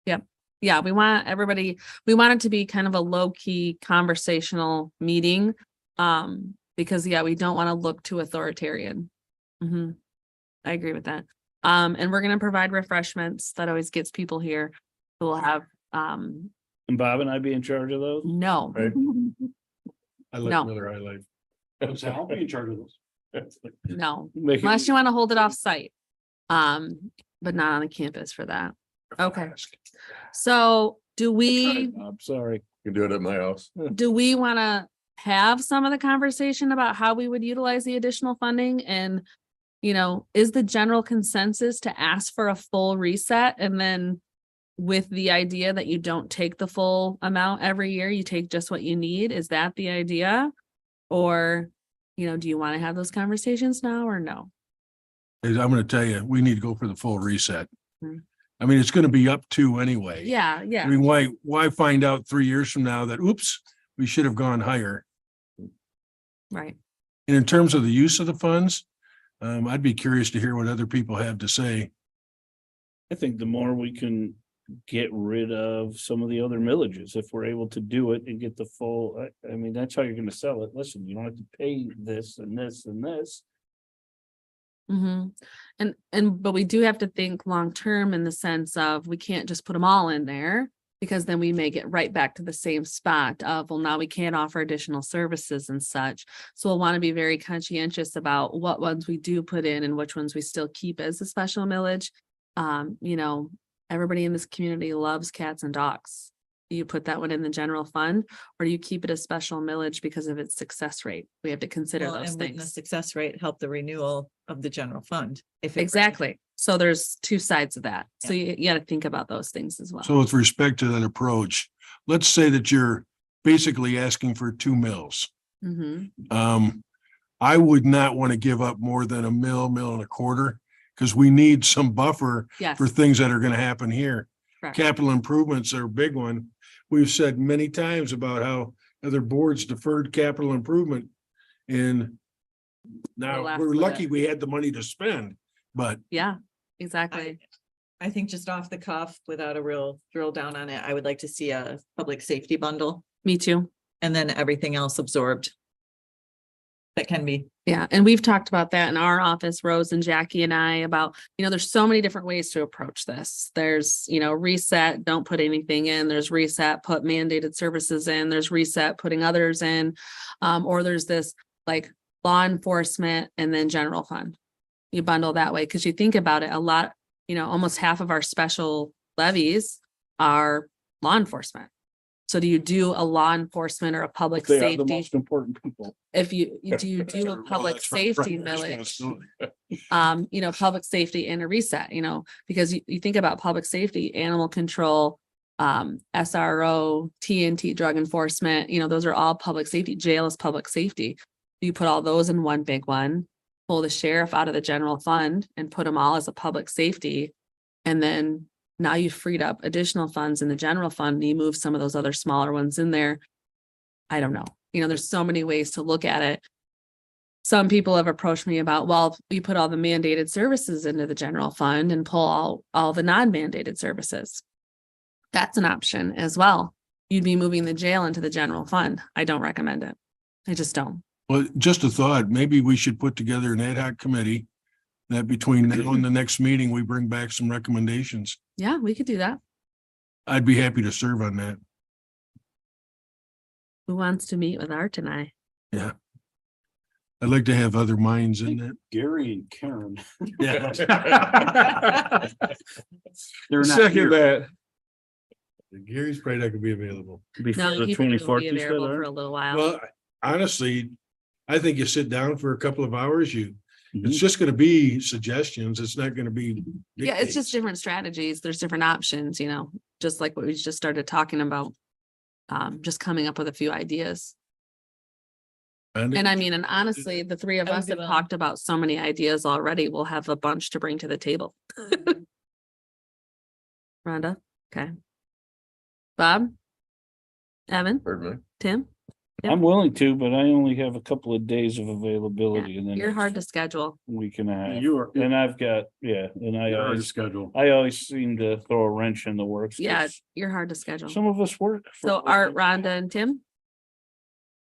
Yep. Yeah, we want it to be kind of a low key conversational meeting. Because we don't want to look too authoritarian. I agree with that. And we're gonna provide refreshments. That always gets people here. We'll have, And Bob and I be in charge of those? no. Right. I like No. Miller High Life. I'll be in charge of those. No, Make it- unless you want to hold it off site. But not on the campus for that. Okay. So do we? I'm sorry. You can do it at my house. Do we want to have some of the conversation about how we would utilize the additional funding? And, is the general consensus to ask for a full reset, and then with the idea that you don't take the full amount every year, you take just what you need? Is that the idea? Or, do you want to have those conversations now or no? I'm gonna tell you, we need to go for the full reset. Hmm. I mean, it's gonna be up to anyway. Yeah, I yeah. mean, why find out 3 years from now that, oops, we should have gone higher? Right. And in terms of the use of the funds, I'd be curious to hear what other people have to say. I think the more we can get rid of some of the other millages, if we're able to do it and get the full, I mean, that's how you're gonna sell it. Listen, you don't have to pay this and this and this. But we do have to think long-term in the sense of, we can't just put them all in there, because then we may get right back to the same spot of, well, now we can't offer additional services and such. So we'll want to be very conscientious about what ones we do put in and which ones we still keep as a special millage. Everybody in this community loves cats and dogs. Do you put that one in the general fund, or do you keep it a special millage because of its success rate? We have to consider Well, those and wouldn't the things. success rate help the renewal of the general fund? If it- Exactly. So there's 2 sides of that. So you got to think about those things as well. So with respect to that approach, let's say that you're basically asking for 2 mills. Mhm. I would not want to give up more than a mill and a quarter, because we need some buffer Yes. for things that are going to happen here. Correct. Capital improvements are a big one. We've said many times about how other boards deferred capital improvement. And now left we're with lucky it. we had the money to spend, but Yeah, exactly. I think just off the cuff, without a real drill down on it, I would like to see a public safety bundle Me too. and then everything else absorbed. that can be. Yeah, and we've talked about that in our office, Rose and Jackie and I, about, there's so many different ways to approach this. There's, reset, don't put anything in. There's reset, put mandated services in. There's reset, putting others in. Or there's this like law enforcement and then general fund. You bundle that way, because you think about it, a lot, almost half of our special levies are law enforcement. So do you do a law enforcement or a public They are the safety? most important people. If you do a public safety millage, public safety and a reset, because you think about public safety, animal control, SRO, TNT, drug enforcement, those are all public safety. Jail is public safety. You put all those in one big one, pull the sheriff out of the general fund and put them all as a public safety. And then now you've freed up additional funds in the general fund, and you move some of those other smaller ones in there. I don't know. There's so many ways to look at it. Some people have approached me about, well, we put all the mandated services into the general fund and pull all the non-mandated services. That's an option as well. You'd be moving the jail into the general fund. I don't recommend it. I just don't. Well, just a thought, maybe we should put together an ad hoc committee that between now and the next meeting, we bring back some recommendations. Yeah, we could do that. I'd be happy to serve on that. Who wants to meet with Art and I? Yeah. I'd like to have other minds in that. Gary and Karen. Yeah. They're not Second here that. Gary's probably not gonna be available. before No, the he probably will 24th. be you said, available for Art? a little while. Well, honestly, I think you sit down for a couple of hours, it's Mhm. just gonna be suggestions. It's not gonna be. Yeah, it's just dictates. different strategies. There's different options, just like what we just started talking about. Just coming up with a few ideas. And honestly, the three of That would us be have well. talked about so many ideas already. We'll have a bunch to bring to the table. Rhonda, okay. Bob? Evan? Pardon me. Tim? Yep. I'm willing to, but I only have a couple of days of availability and then. You're hard to schedule. Week and a half. You are, And I've got, and you're on schedule. I always seem to throw a wrench in the works. 'cause Yeah, you're hard to schedule. Some of us work. for- So Art, Rhonda and Tim?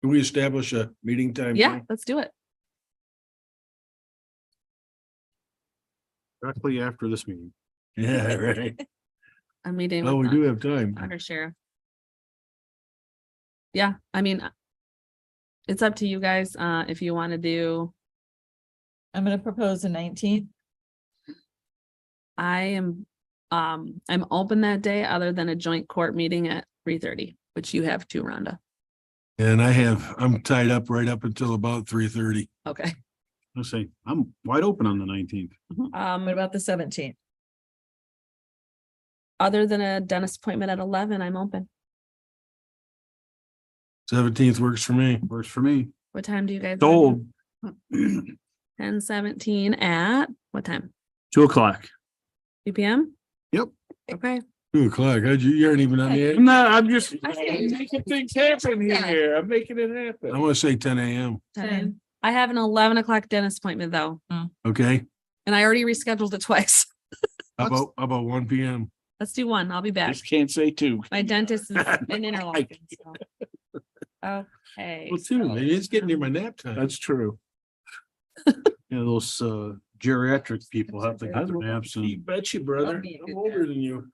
Can we establish a meeting time? Yeah, let's do it. Directly after this meeting. Yeah, right. I'm meeting. Well, with we do have time. Under sheriff. Yeah, it's up to you guys, if you want to do, I'm gonna propose the 19th. I'm open that day other than a joint court meeting at 3:30, which you have too, Rhonda. And I'm tied up right up until about 3:30. Okay. I'll say, I'm wide open on the 19th. What about the 17th? Other than a dentist appointment at 11, I'm open. 17th works for me. Works for me. What time do you guys? Sold. 10:17 at what time? 2:00. 2 p.m.? Yep. Okay. 2:00. You aren't even on the edge. No, I'm just I see. making things happen here. I'm making it happen. I want to say 10 a.m. 10. I have an 11 o'clock dentist appointment though, Okay. and I already rescheduled it twice. How about 1 p.m.? Let's do one. I'll be back. Just can't say two. My dentist is in Interlochen. so. Okay. Well, too, it's getting near my nap time. That's true. Those geriatric people have to get their naps You and bet you, brother. I'll be a I'm good older than you.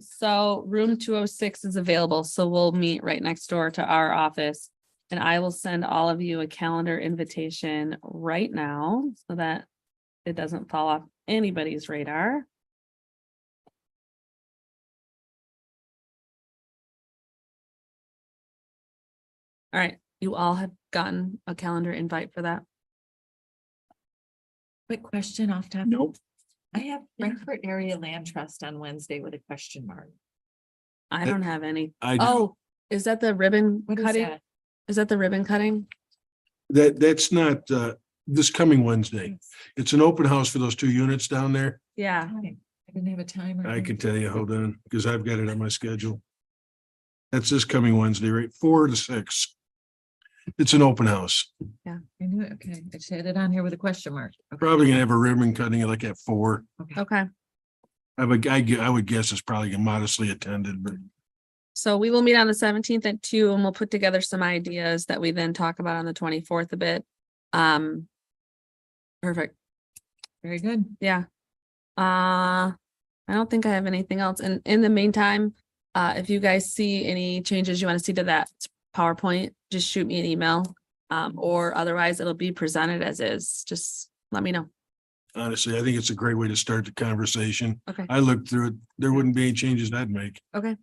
So room 206 is available, so we'll meet right next door to our office. And I will send all of you a calendar invitation right now so that it doesn't fall off anybody's radar. All right, you all have gotten a calendar invite for that. Quick question off top. Nope. I have Frankfurt Area Land Trust on Wednesday with a question mark. I don't have any. I, Oh, is that the ribbon What is cutting? that? Is that the ribbon cutting? that's not, this coming Wednesday. It's an open house for those 2 units down there. Yeah. Time. I didn't have a timer. I can tell you, hold on, because I've got it on my schedule. That's this coming Wednesday, right? 4 to 6. It's an open house. I knew it. Okay, I just had it on here with a question mark. Okay. Probably gonna have a ribbon cutting like at 4. Okay. I would guess it's probably modestly attended, but So we will meet on the 17th at 2 and we'll put together some ideas that we then talk about on the 24th a bit. Perfect. Very good. Yeah. I don't think I have anything else. And in the meantime, if you guys see any changes you want to see to that PowerPoint, just shoot me an email. Or otherwise it'll be presented as is. Just let me know. Honestly, I think it's a great way to start the conversation. Okay. I looked through it. There wouldn't be any changes I'd make. Okay,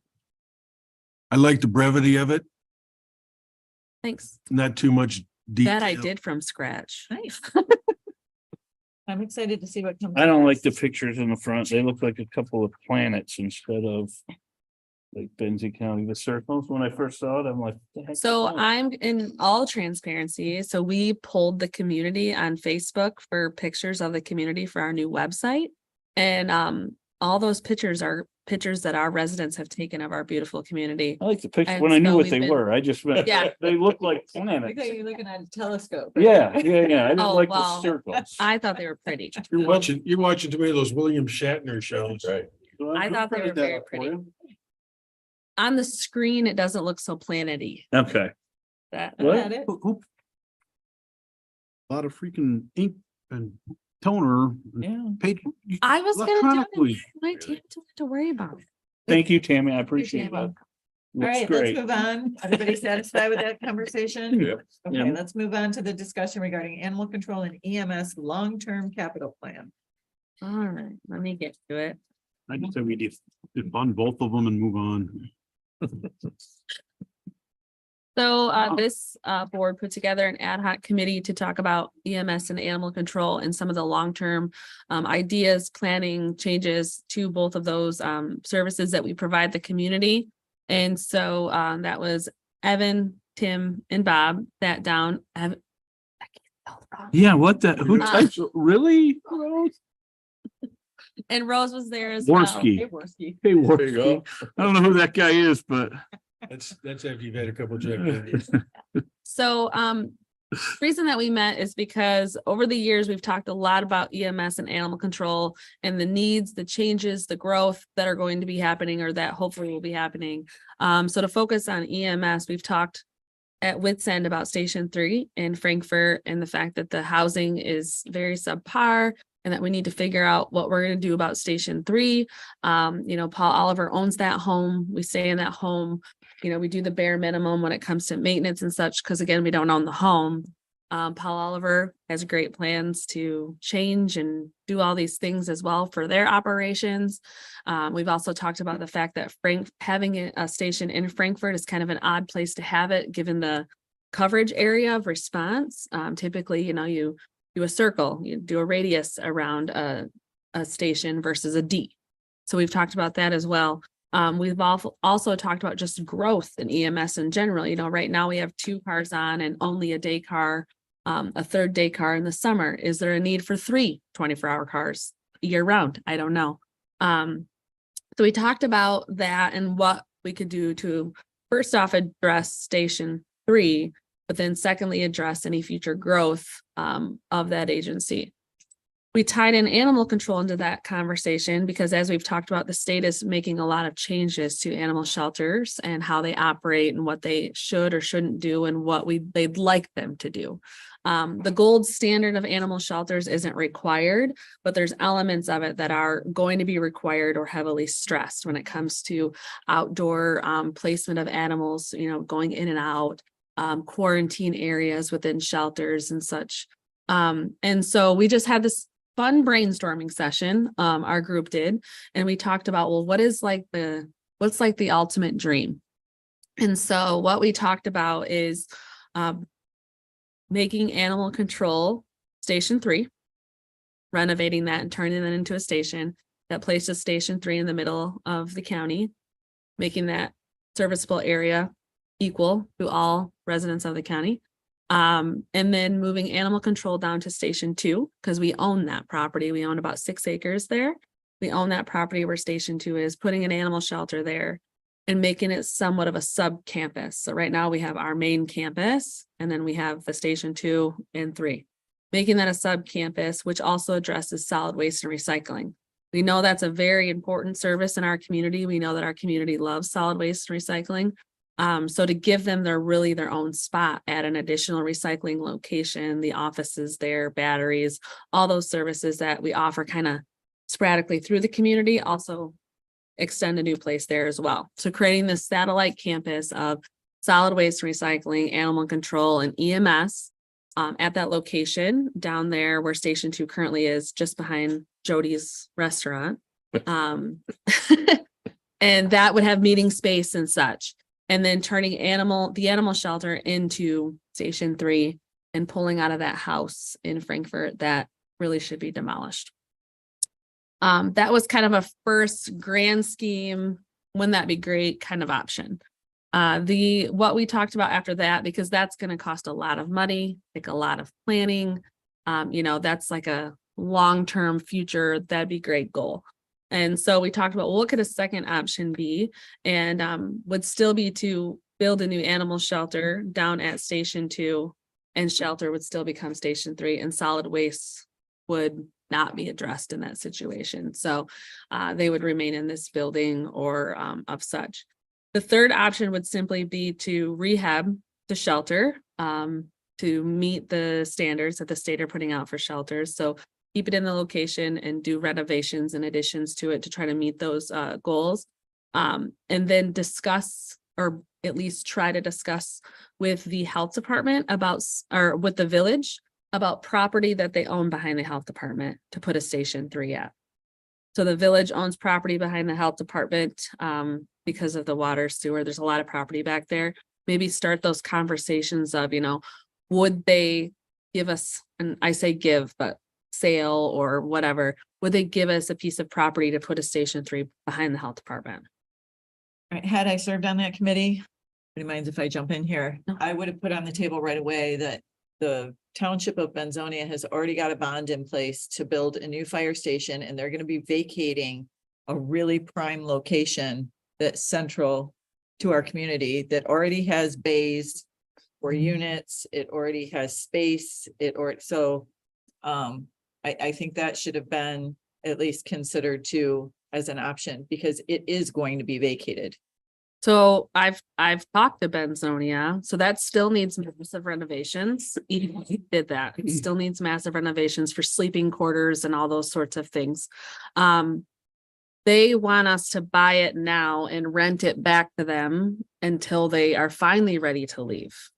I like the brevity of it, thanks. not too much detail. That I did from scratch. Nice. I'm excited to see what comes. I don't like the next. pictures in the front. They look like a couple of planets instead of like Benzie County, the circles. When I first saw it, I'm like. "The heck is So that?" I'm in all transparency. So we pulled the community on Facebook for pictures of the community for our new website. And all those pictures are pictures that our residents have taken of our beautiful community. I like the picture And when I knew so what we've they been- were. I just, Yeah. they look like I planets. thought you were looking at a telescope. Yeah. I didn't Oh, like the wow. circles. I thought they were pretty. You're watching too many of those William Shatner shows. Right. Well, I who thought they were printed that very up for pretty. you? On the screen, it doesn't look so planety. Okay. That I What? had it. A lot of freaking ink and toner. and Yeah. Paper. I was gonna do Electronically. it. My team don't have to worry about it. Thank you, Tammy. I appreciate that. All Looks right, let's great. move on. Everybody satisfied with that conversation? Yeah. Okay, Yeah. let's move on to the discussion regarding animal control and EMS long-term capital plan. All right, let me get to it. I just said we fund both of them and move on. So this board put together an ad hoc committee to talk about EMS and animal control and some of the long-term ideas, planning, changes to both of those services that we provide the community. And so that was Evan, Tim, and Bob sat down. Evan- I can't spell it wrong. Yeah, what the, who Uh, types, really? And Rose was there as well. Worski. Hey, Worski. Hey, There you Worski. go. I don't know who that guy is, but. That's after you've had a couple of Jack Daniels. So reason that we met is because over the years, we've talked a lot about EMS and animal control and the needs, the changes, the growth that are going to be happening or that hopefully will be happening. So to focus on EMS, we've talked at Wits End about Station 3 in Frankfurt and the fact that the housing is very subpar and that we need to figure out what we're going to do about Station 3. Paul Oliver owns that home. We stay in that home. We do the bare minimum when it comes to maintenance and such, because again, we don't own the home. Paul Oliver has great plans to change and do all these things as well for their operations. We've also talked about the fact that having a station in Frankfurt is kind of an odd place to have it, given the coverage area of response. Typically, you do a circle, you do a radius around a station versus a D. So we've talked about that as well. We've also talked about just growth in EMS in general. Right now we have 2 cars on and only a day car, a third day car in the summer. Is there a need for 3 24-hour cars year round? I don't know. So we talked about that and what we could do to first off address Station 3, but then secondly, address any future growth of that agency. We tied in animal control into that conversation because as we've talked about, the state is making a lot of changes to animal shelters and how they operate and what they should or shouldn't do and what they'd like them to do. The gold standard of animal shelters isn't required, but there's elements of it that are going to be required or heavily stressed when it comes to outdoor placement of animals, going in and out, quarantine areas within shelters and such. And so we just had this fun brainstorming session, our group did, and we talked about, well, what's like the ultimate dream? And so what we talked about is making animal control Station 3, renovating that and turning that into a station that places Station 3 in the middle of the county, making that serviceable area equal to all residents of the county. And then moving animal control down to Station 2, because we own that property. We own about 6 acres there. We own that property where Station 2 is, putting an animal shelter there and making it somewhat of a sub campus. So right now we have our main campus and then we have the Station 2 and 3, making that a sub campus, which also addresses solid waste and recycling. We know that's a very important service in our community. We know that our community loves solid waste and recycling. So to give them their own spot at an additional recycling location, the offices there, batteries, all those services that we offer kind of sporadically through the community, also extend a new place there as well. So creating this satellite campus of solid waste recycling, animal control, and EMS at that location down there where Station 2 currently is, just behind Jody's restaurant. And that would have meeting space and such. And then turning the animal shelter into Station 3 and pulling out of that house in Frankfurt that really should be demolished. That was kind of a first grand scheme, wouldn't that be great kind of option. What we talked about after that, because that's going to cost a lot of money, like a lot of planning. That's like a long-term future, that'd be great goal. And so we talked about, well, what could a second option be? And would still be to build a new animal shelter down at Station 2, and shelter would still become Station 3, and solid waste would not be addressed in that situation. So they would remain in this building or of such. The third option would simply be to rehab the shelter to meet the standards that the state are putting out for shelters. So keep it in the location and do renovations and additions to it to try to meet those goals. And then discuss, or at least try to discuss with the health department or with the village about property that they own behind the health department to put a Station 3 at. So the village owns property behind the health department because of the water sewer. There's a lot of property back there. Maybe start those conversations of, would they give us, and I say give, but sale or whatever, would they give us a piece of property to put a Station 3 behind the health department? Right, had I served on that committee, do you mind if I jump in here? No. I would have put on the table right away that the township of Benzonia has already got a bond in place to build a new fire station, and they're going to be vacating a really prime location that's central to our community that already has bays or units. It already has space. I think that should have been at least considered too as an option, because it is going to be vacated. So I've talked to Benzonia, so that still needs massive renovations. Even if we did that, it still needs massive renovations for sleeping quarters and all those sorts of things. They want us to buy it now and rent it back to them until they are finally ready to leave.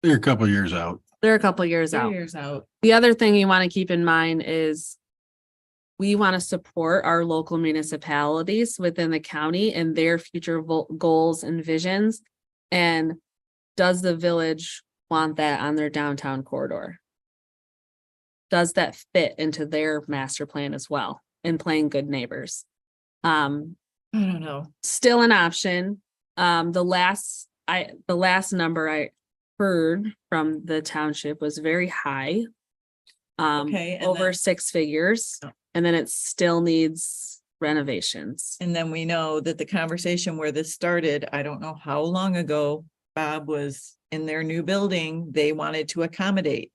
They're a couple of years out. They're a couple years out. Years out. The other thing you want to keep in mind is we want to support our local municipalities within the county and their future goals and visions. And does the village want that on their downtown corridor? Does that fit into their master plan as well, and playing good neighbors? I don't know. Still an option. The last number I heard from the township was very high. Okay, and Over then- 6 figures, Oh. and then it still needs renovations. And then we know that the conversation where this started, I don't know how long ago, Bob was in their new building. They wanted to accommodate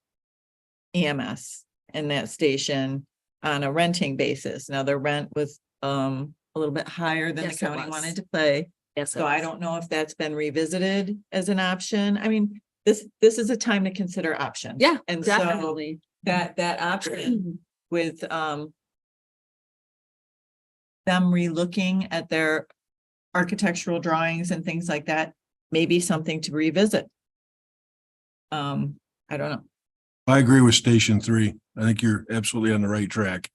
EMS in that station on a renting basis. Now their rent was a little bit higher than the Yes, it county was. wanted to pay. Yes. So I don't know if that's been revisited as an option. I mean, this is a time to consider options. Yeah, And so definitely. that option with them relooking at their architectural drawings and things like that, maybe something to revisit. I don't know. I agree with Station 3. I think you're absolutely on the right track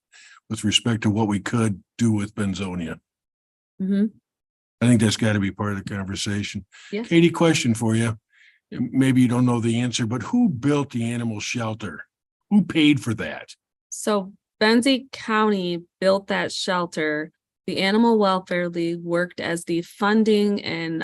with respect to what we could do with Benzonia. Mhm. I think that's got to be part of the conversation. Yeah. Katie, question for you. Maybe you don't know the answer, but who built the animal shelter? Who paid for that? So Benzie County built that shelter. The Animal Welfare League worked as the funding and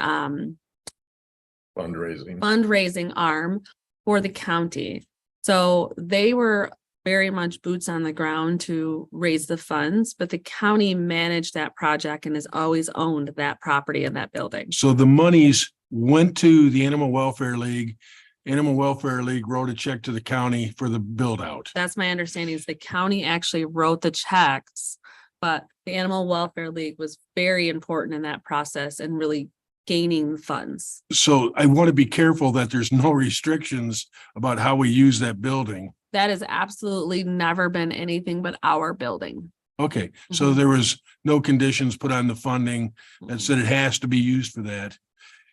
Fundraising. fundraising arm for the county. So they were very much boots on the ground to raise the funds, but the county managed that project and has always owned that property and that building. So the monies went to the Animal Welfare League. Animal Welfare League wrote a check to the county for the build out. That's my understanding, is the county actually wrote the checks, but the Animal Welfare League was very important in that process and really gaining funds. So I want to be careful that there's no restrictions about how we use that building. That has absolutely never been anything but our building. Okay, so Mhm. there was no conditions put on the funding that said it has to be used for that.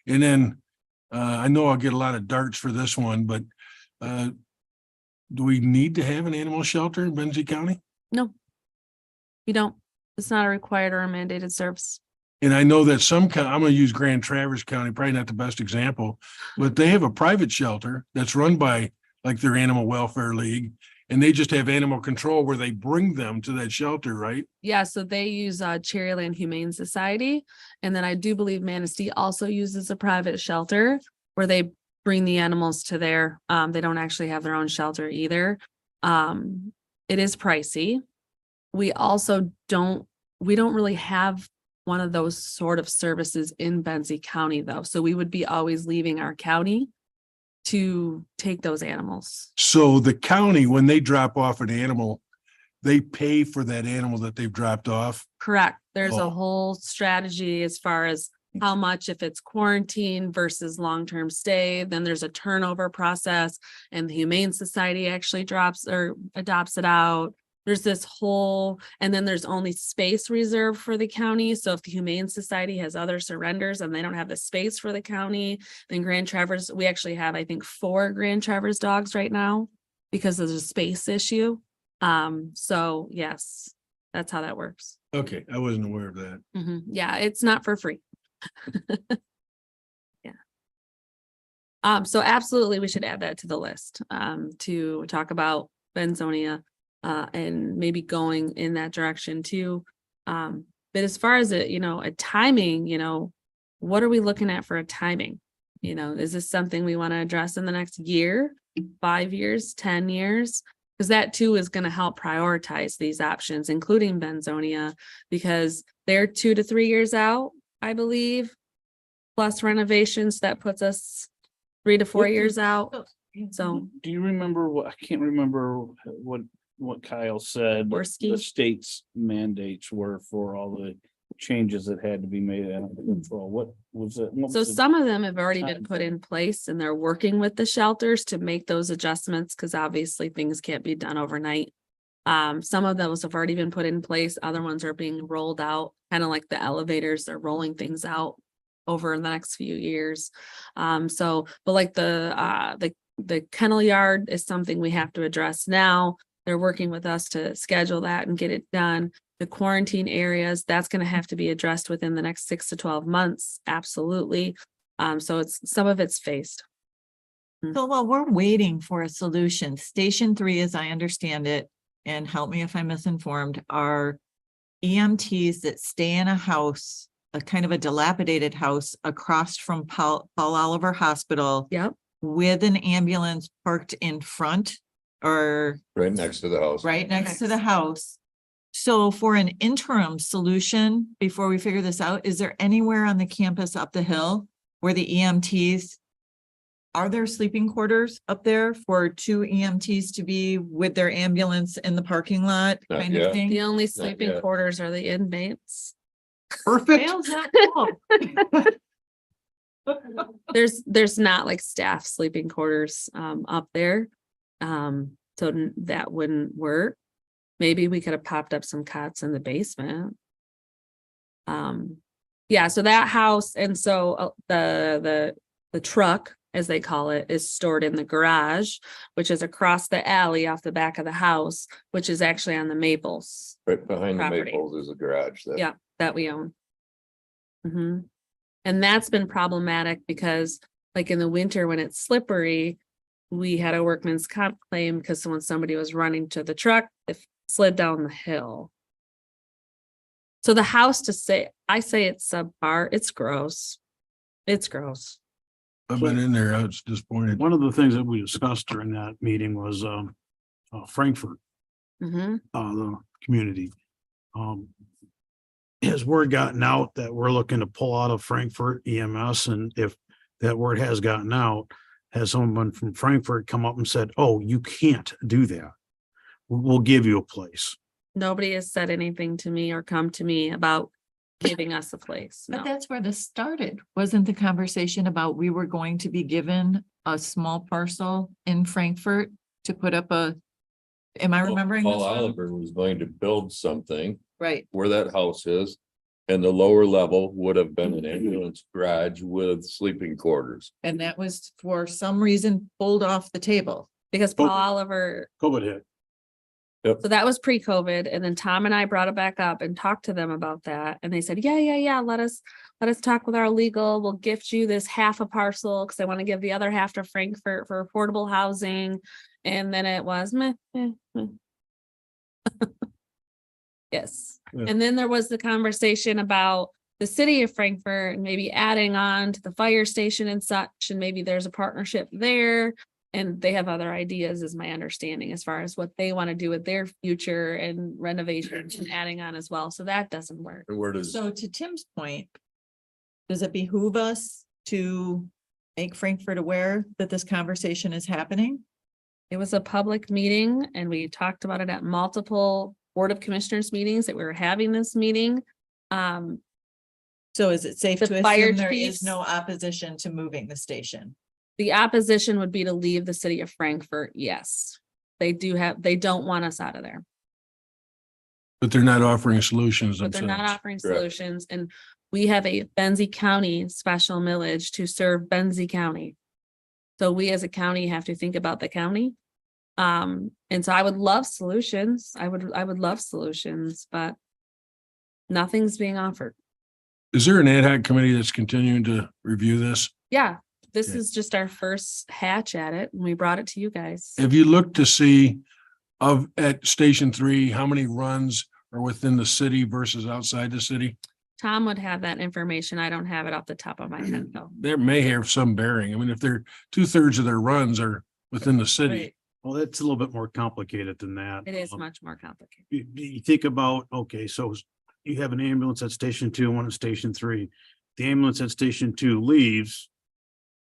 And then, I know I'll get a lot of darts for this one, but, do we need to have an animal shelter in Benzie County? No. You don't. It's not a required or a mandated service. And I know that I'm gonna use Grand Traverse County, probably not the best example, but they have a private shelter that's run by like their Animal Welfare League. And they just have animal control where they bring them to that shelter, right? Yeah, so they use Cherryland Humane Society. And then I do believe Manistee also uses a private shelter where they bring the animals to their, they don't actually have their own shelter either. It is pricey. We also we don't really have one of those sort of services in Benzie County though. So we would be always leaving our county to take those animals. So the county, when they drop off an animal, they pay for that animal that they've dropped off. Correct. There's Oh. a whole strategy as far as how much if it's quarantine versus long-term stay, then there's a turnover process and the Humane Society actually drops or adopts it out. There's this whole, and then there's only space reserved for the county. So if the Humane Society has other surrenders and they don't have the space for the county, then Grand Traverse, we actually have, I think, 4 Grand Traverse dogs right now because there's a space issue. So yes, that's how that works. Okay, I wasn't aware of that. Yeah, it's not for free. Yeah. So absolutely, we should add that to the list, to talk about Benzonia, and maybe going in that direction too. But as far as a timing, what are we looking at for a timing? Is this something we want to address in the next year, 5 years, 10 years? Because that too is going to help prioritize these options, including Benzonia, because they're 2 to 3 years out, I believe, plus renovations. That puts us 3 to 4 What years out. So Do you remember I can't remember what Kyle said. Worski? The state's mandates were for all the changes that had to be made animal control. What was it? So some of them have already been put in place and they're working with the shelters to make those adjustments because obviously things can't be done overnight. Some of those have already been put in place. Other ones are being rolled out, kind of like the elevators, they're rolling things out over the next few years. But like the kennel yard is something we have to address now. They're working with us to schedule that and get it done. The quarantine areas, that's going to have to be addressed within the next 6 to 12 months. Absolutely. So some of it's phased. So while we're waiting for a solution, Station 3, as I understand it, and help me if I'm misinformed, are EMTs that stay in a house, a kind of a dilapidated house across from Paul Oliver Hospital Yep. with an ambulance parked in front or Right next to the house. right next to the house. So for an interim solution, before we figure this out, is there anywhere on the campus up the hill where the EMTs, are there sleeping quarters up there for 2 EMTs to be with their ambulance in the parking lot Not kind yet. of thing? The only sleeping yet. quarters are the inmates. Perfect. There's not like staff sleeping quarters up there. So that wouldn't work. Maybe we could have popped up some cots in the basement. Yeah, so that house, and so the truck, as they call it, is stored in the garage, which is across the alley off the back of the house, which is actually on the Maples Right behind the Property. Maples is a garage that. Yeah. that we own. And that's been problematic because like in the winter when it's slippery, we had a workman's comp claim because when somebody was running to the truck, it slid down the hill. So the house I say it's subpar, it's gross. It's gross. I've been in there, I was disappointed. One of the things that we discussed during that meeting was Frankfurt, the community. Has word gotten out that we're looking to pull out of Frankfurt EMS, and if that word has gotten out, has someone from Frankfurt come up and said, oh, you can't do that? We'll give you a place. Nobody has said anything to me or come to me about giving us a place. But No. that's where this started. Wasn't the conversation about we were going to be given a small parcel in Frankfurt to put up a, am I remembering this Paul wrong? Oliver was going to build something Right, where that house is. And the lower level would have been an ambulance garage with sleeping quarters. and that was for some reason pulled off the table. Because Paul Oliver, COVID hit. so that was pre-COVID, and then Tom and I brought it back up and talked to them about that, and they said, yeah, let us talk with our legal, we'll gift you this half a parcel, because I want to give the other half to Frankfurt for affordable housing, and then it was meh, meh, meh. Yes, Yeah. and then there was the conversation about the city of Frankfurt, and maybe adding on to the fire station and such, and maybe there's a partnership there. And they have other ideas, is my understanding, as far as what they want to do with their future and renovations and adding on as well. So that doesn't work. And where does, So to Tim's point, does it behoove us to make Frankfurt aware that this conversation is happening? It was a public meeting and we talked about it at multiple Board of Commissioners meetings that we were having this meeting. So is it safe The to fire assume there chiefs- is no opposition to moving the station? The opposition would be to leave the city of Frankfurt. Yes. They don't want us out of there, But they're not offering solutions but they're not themselves. offering Correct. solutions. And we have a Benzie County special millage to serve Benzie County. So we as a county have to think about the county. And so I would love solutions. I would love solutions, but nothing's being offered. Is there an ad hoc committee that's continuing to review this? Yeah, this Yeah. is just our first hatch at it and we brought it to you guys. Have you looked to see at Station 3, how many runs are within the city versus outside the city? Tom would have that information. I don't have it off the top of my head though. There may have some bearing. I mean, if they're 2/3 of their runs are within the city. Right. Well, that's a little bit more complicated than that. It is Um, much more complicated. you think about, okay, so you have an ambulance at Station 2, one at Station 3. The ambulance at Station 2 leaves,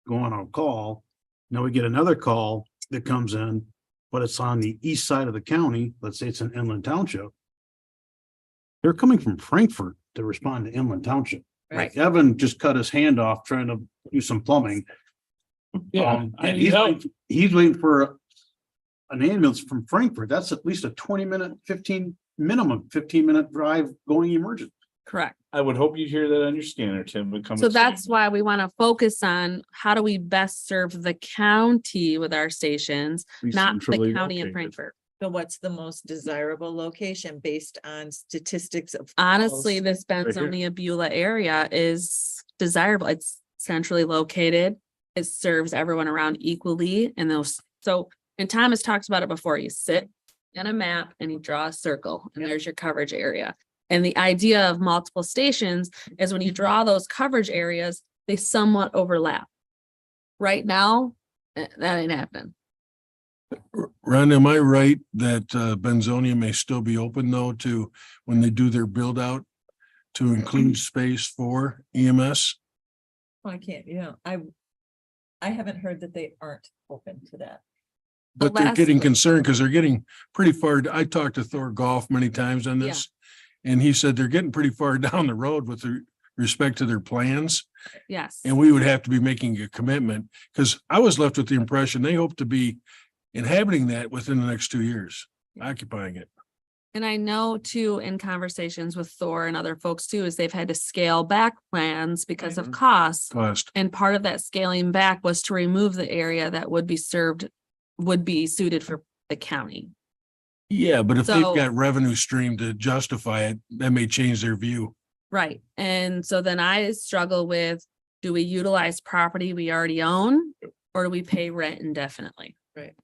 going on call. Now we get another call that comes in, but it's on the east side of the county. Let's say it's in Inland Township. They're coming from Frankfurt to respond to Inland Township. Right. Evan just cut his hand off trying to do some plumbing. Yeah, I And need help. he's waiting for an ambulance from Frankfurt. That's at least a 20-minute, 15-minute drive going emergent. Correct. I would hope you hear that on your scanner, Tim, but come. So that's why we want to focus on how do we best serve the county with our stations, not the county of Frankfurt. So what's the most desirable location based on statistics of? Honestly, calls? this here. Benzonia Beulah area is desirable. It's centrally located. It serves everyone around equally and those, so, and Thomas talks about it before, you sit in a map and you draw a circle and there's your coverage area. And the idea of multiple stations is when you draw those coverage areas, they somewhat overlap. Right now, that ain't happening. Ron, am I right that Benzonia may still be open though to when they do their build out to include space for E EMS? Oh, I can't, I haven't heard that they aren't open to that. But they're last- getting concerned because they're getting pretty far. I talked to Thor Golf many times on Yeah. this. And he said they're getting pretty far down the road with respect to their plans. Yes. And we would have to be making a commitment because I was left with the impression they hope to be inhabiting that within the next 2 years, occupying it. And I know too, in conversations with Thor and other folks too, is they've had to scale back plans because of Mhm. costs. Cost. And part of that scaling back was to remove the area that would be suited for the county. Yeah, but if they've So- got revenue stream to justify it, that may change their view. Right. And so then I struggle with, do we utilize property we already own? Or do we pay rent indefinitely? Right.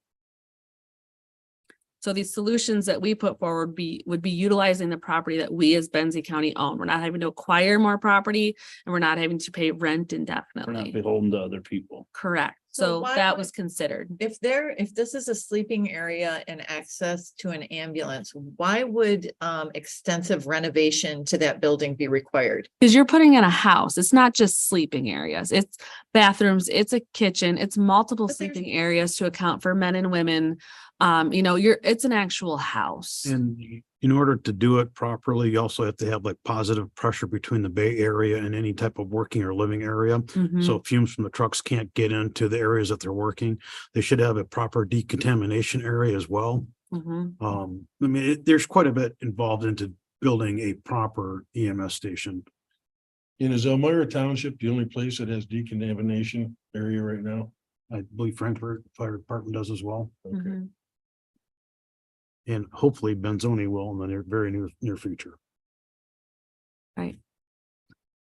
So these solutions that we put forward would be utilizing the property that we as Benzie County own. We're not having to acquire more property and we're not having to pay rent We're not indefinitely. beholden to other people. Correct. So So why that would- was considered. If this is a sleeping area and access to an ambulance, why would extensive renovation to that building be required? Because you're putting in a house. It's not just sleeping areas. It's bathrooms, it's a kitchen, it's multiple But there's- sleeping areas to account for men and women. It's an actual house. And in order to do it properly, you also have to have like positive pressure between the Bay Area and any type of working or living area. Mhm, So fumes from the trucks can't get into the areas that they're working. They should have a proper decontamination area as well. mhm. I mean, there's quite a bit involved into building a proper EMS station. And is Elmira Township the only place that has decontamination area right now? I believe Frankfurt Fire Department does as well. Mhm. And hopefully Benzoni will in the very near future. Right.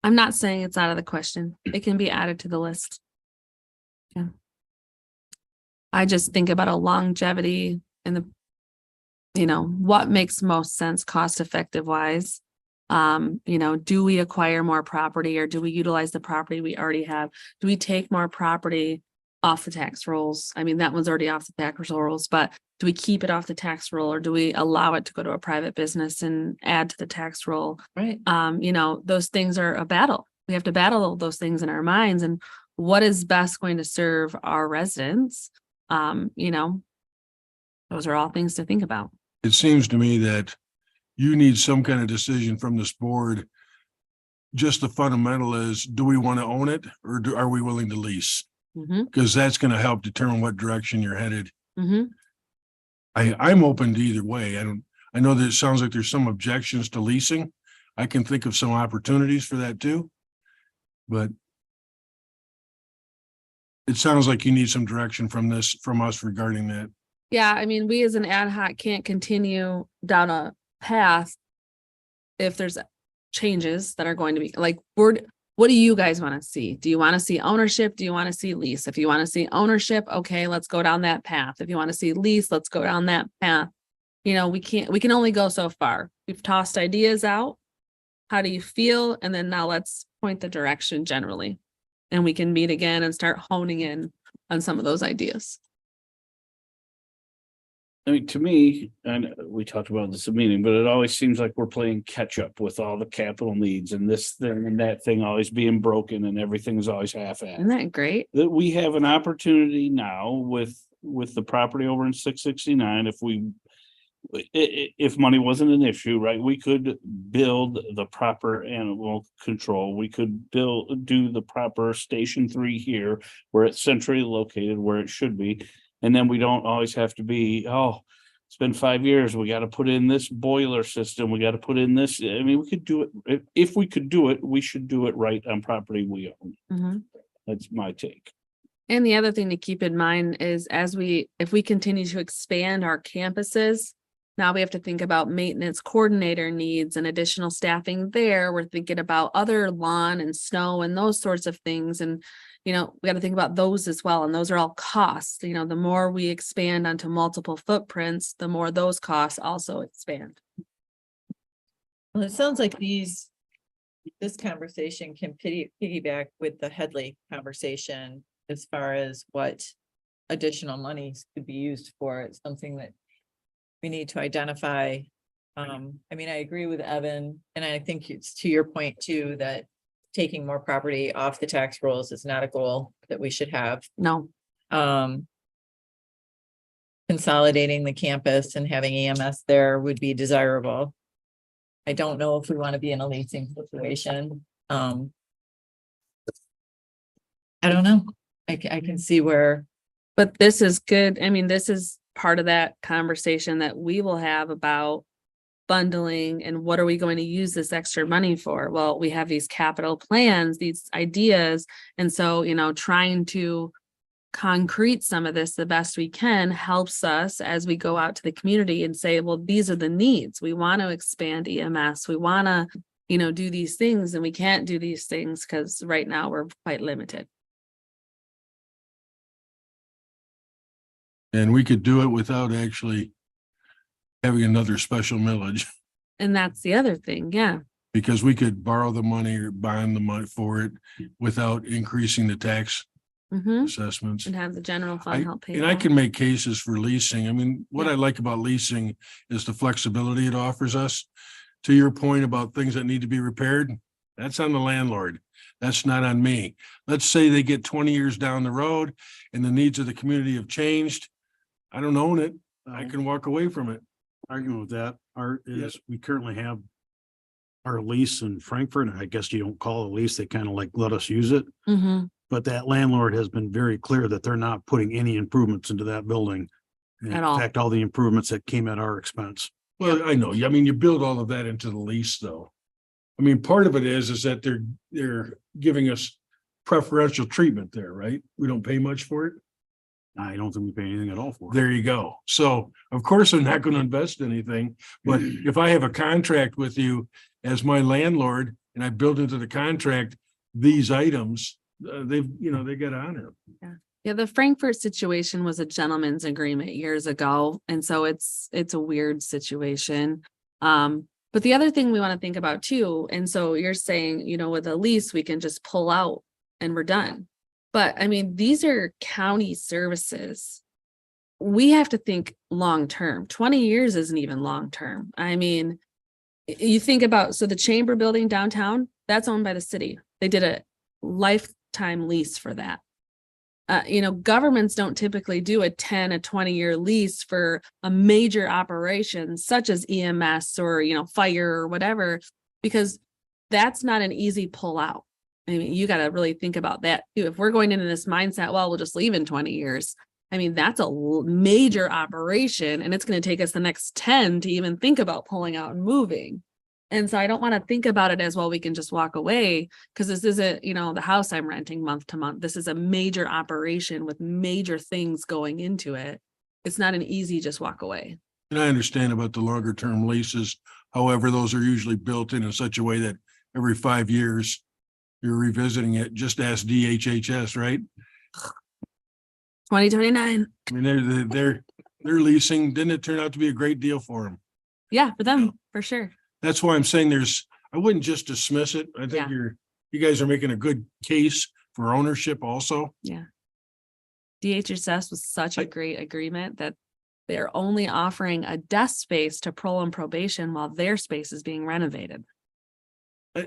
I'm not saying it's out of the question. It can be added to the list. Yeah. I just think about a longevity and what makes most sense cost effective wise. Do we acquire more property or do we utilize the property we already have? Do we take more property off the tax rolls? I mean, that one's already off the tax rolls, but do we keep it off the tax roll or do we allow it to go to a private business and add to the tax roll? Right. Those things are a battle. We have to battle those things in our minds and what is best going to serve our residents. Those are all things to think about. It seems to me that you need some kind of decision from this board. Just the fundamental is, do we want to own it or are we willing to lease? Mhm, Because that's going to help determine what direction you're headed. mhm. I'm open to either way. I know that it sounds like there's some objections to leasing. I can think of some opportunities for that too. But it sounds like you need some direction from us regarding that. Yeah, I mean, we as an ad hoc can't continue down a path if there's changes that are going to be like, what do you guys want to see? Do you want to see ownership? Do you want to see lease? If you want to see ownership, okay, let's go down that path. If you want to see lease, let's go down that path. We can only go so far. We've tossed ideas out. How do you feel? And then now let's point the direction generally. And we can meet again and start honing in on some of those ideas. I mean, to me, and we talked about this at meeting, but it always seems like we're playing catch up with all the capital needs and this thing and that thing always being broken and everything's always half-assed. Isn't that great? That we have an opportunity now with the property over in 669, if money wasn't an issue, right, we could build the proper animal control. We could do the proper Station 3 here where it's centrally located where it should be. And then we don't always have to be, it's been 5 years. We got to put in this boiler system. We got to put in this. I mean, we could do it. If we could do it, we should do it right on property we own. Mhm. That's my take. And the other thing to keep in mind is if we continue to expand our campuses, now we have to think about maintenance coordinator needs and additional staffing there. We're thinking about other lawn and snow and those sorts of things. And, we got to think about those as well. And those are all costs. The more we expand onto multiple footprints, the more those costs also expand. Well, it sounds like this conversation can piggyback with the Headley conversation as far as what additional monies could be used for. It's something that we need to identify. I agree with Evan, and I think it's to your point too, that taking more property off the tax rolls is not a goal that we should have. No. Consolidating the campus and having EMS there would be desirable. I don't know if we want to be in a leasing situation. I don't know. I can see where. But this is good. I mean, this is part of that conversation that we will have about bundling and what are we going to use this extra money for? Well, we have these capital plans, these ideas. And so, trying to concrete some of this the best we can helps us as we go out to the community and say, well, these are the needs. We want to expand EMS. We want to, do these things, and we can't do these things because right now we're quite limited. And we could do it without actually having another special millage, And that's the other thing. Yeah. because we could borrow the money or bond the money for it without increasing the tax Mhm. assessments. And have the general fund help pay. And I that. can make cases for leasing. I mean, what Yeah. I like about leasing is the flexibility it offers us. To your point about things that need to be repaired, that's on the landlord. That's not on me. Let's say they get 20 years down the road and the needs of the community have changed. I don't own it. I can walk away from it. Argument with that, Art, Yeah. is we currently have our lease in Frankfurt. I guess you don't call it a lease. They kind of like let us use it. Mhm. But that landlord has been very clear that they're not putting any improvements into that building. In At all. fact, all the improvements that came at our expense. Well, I know, I mean, you build all of that into the lease, though. I mean, part of it is that they're giving us preferential treatment there, right? We don't pay much for it. I don't think we pay anything at all for it. There you go. So of course, I'm not going to invest anything, but if I have a contract with you as my landlord and I build into the contract these items, they got to honor them. Yeah, the Frankfurt situation was a gentleman's agreement years ago, and so it's a weird situation. But the other thing we want to think about too, and so you're saying, with a lease, we can just pull out and we're done. But I mean, these are county services. We have to think long-term. 20 years isn't even long-term. I mean, you think about, so the Chamber building downtown, that's owned by the city. They did a lifetime lease for that. Governments don't typically do a 10, a 20-year lease for a major operation such as EMS or, fire or whatever, because that's not an easy pull out. I mean, you got to really think about that too. If we're going into this mindset, well, we'll just leave in 20 years. I mean, that's a major operation and it's going to take us the next 10 to even think about pulling out and moving. And so I don't want to think about it as, well, we can just walk away, because this isn't, the house I'm renting month to month. This is a major operation with major things going into it. It's not an easy just walk away. And I understand about the longer term leases. However, those are usually built in such a way that every 5 years you're revisiting it. Just ask DHHS, right? 2029. I mean, they're leasing. Didn't it turn out to be a great deal for them? Yeah, for them, for sure. That's why I'm saying I wouldn't just dismiss it. I think Yeah. you guys are making a good case for ownership also. DHHS was such a great agreement that they're only offering a desk space to parole and probation while their space is being renovated.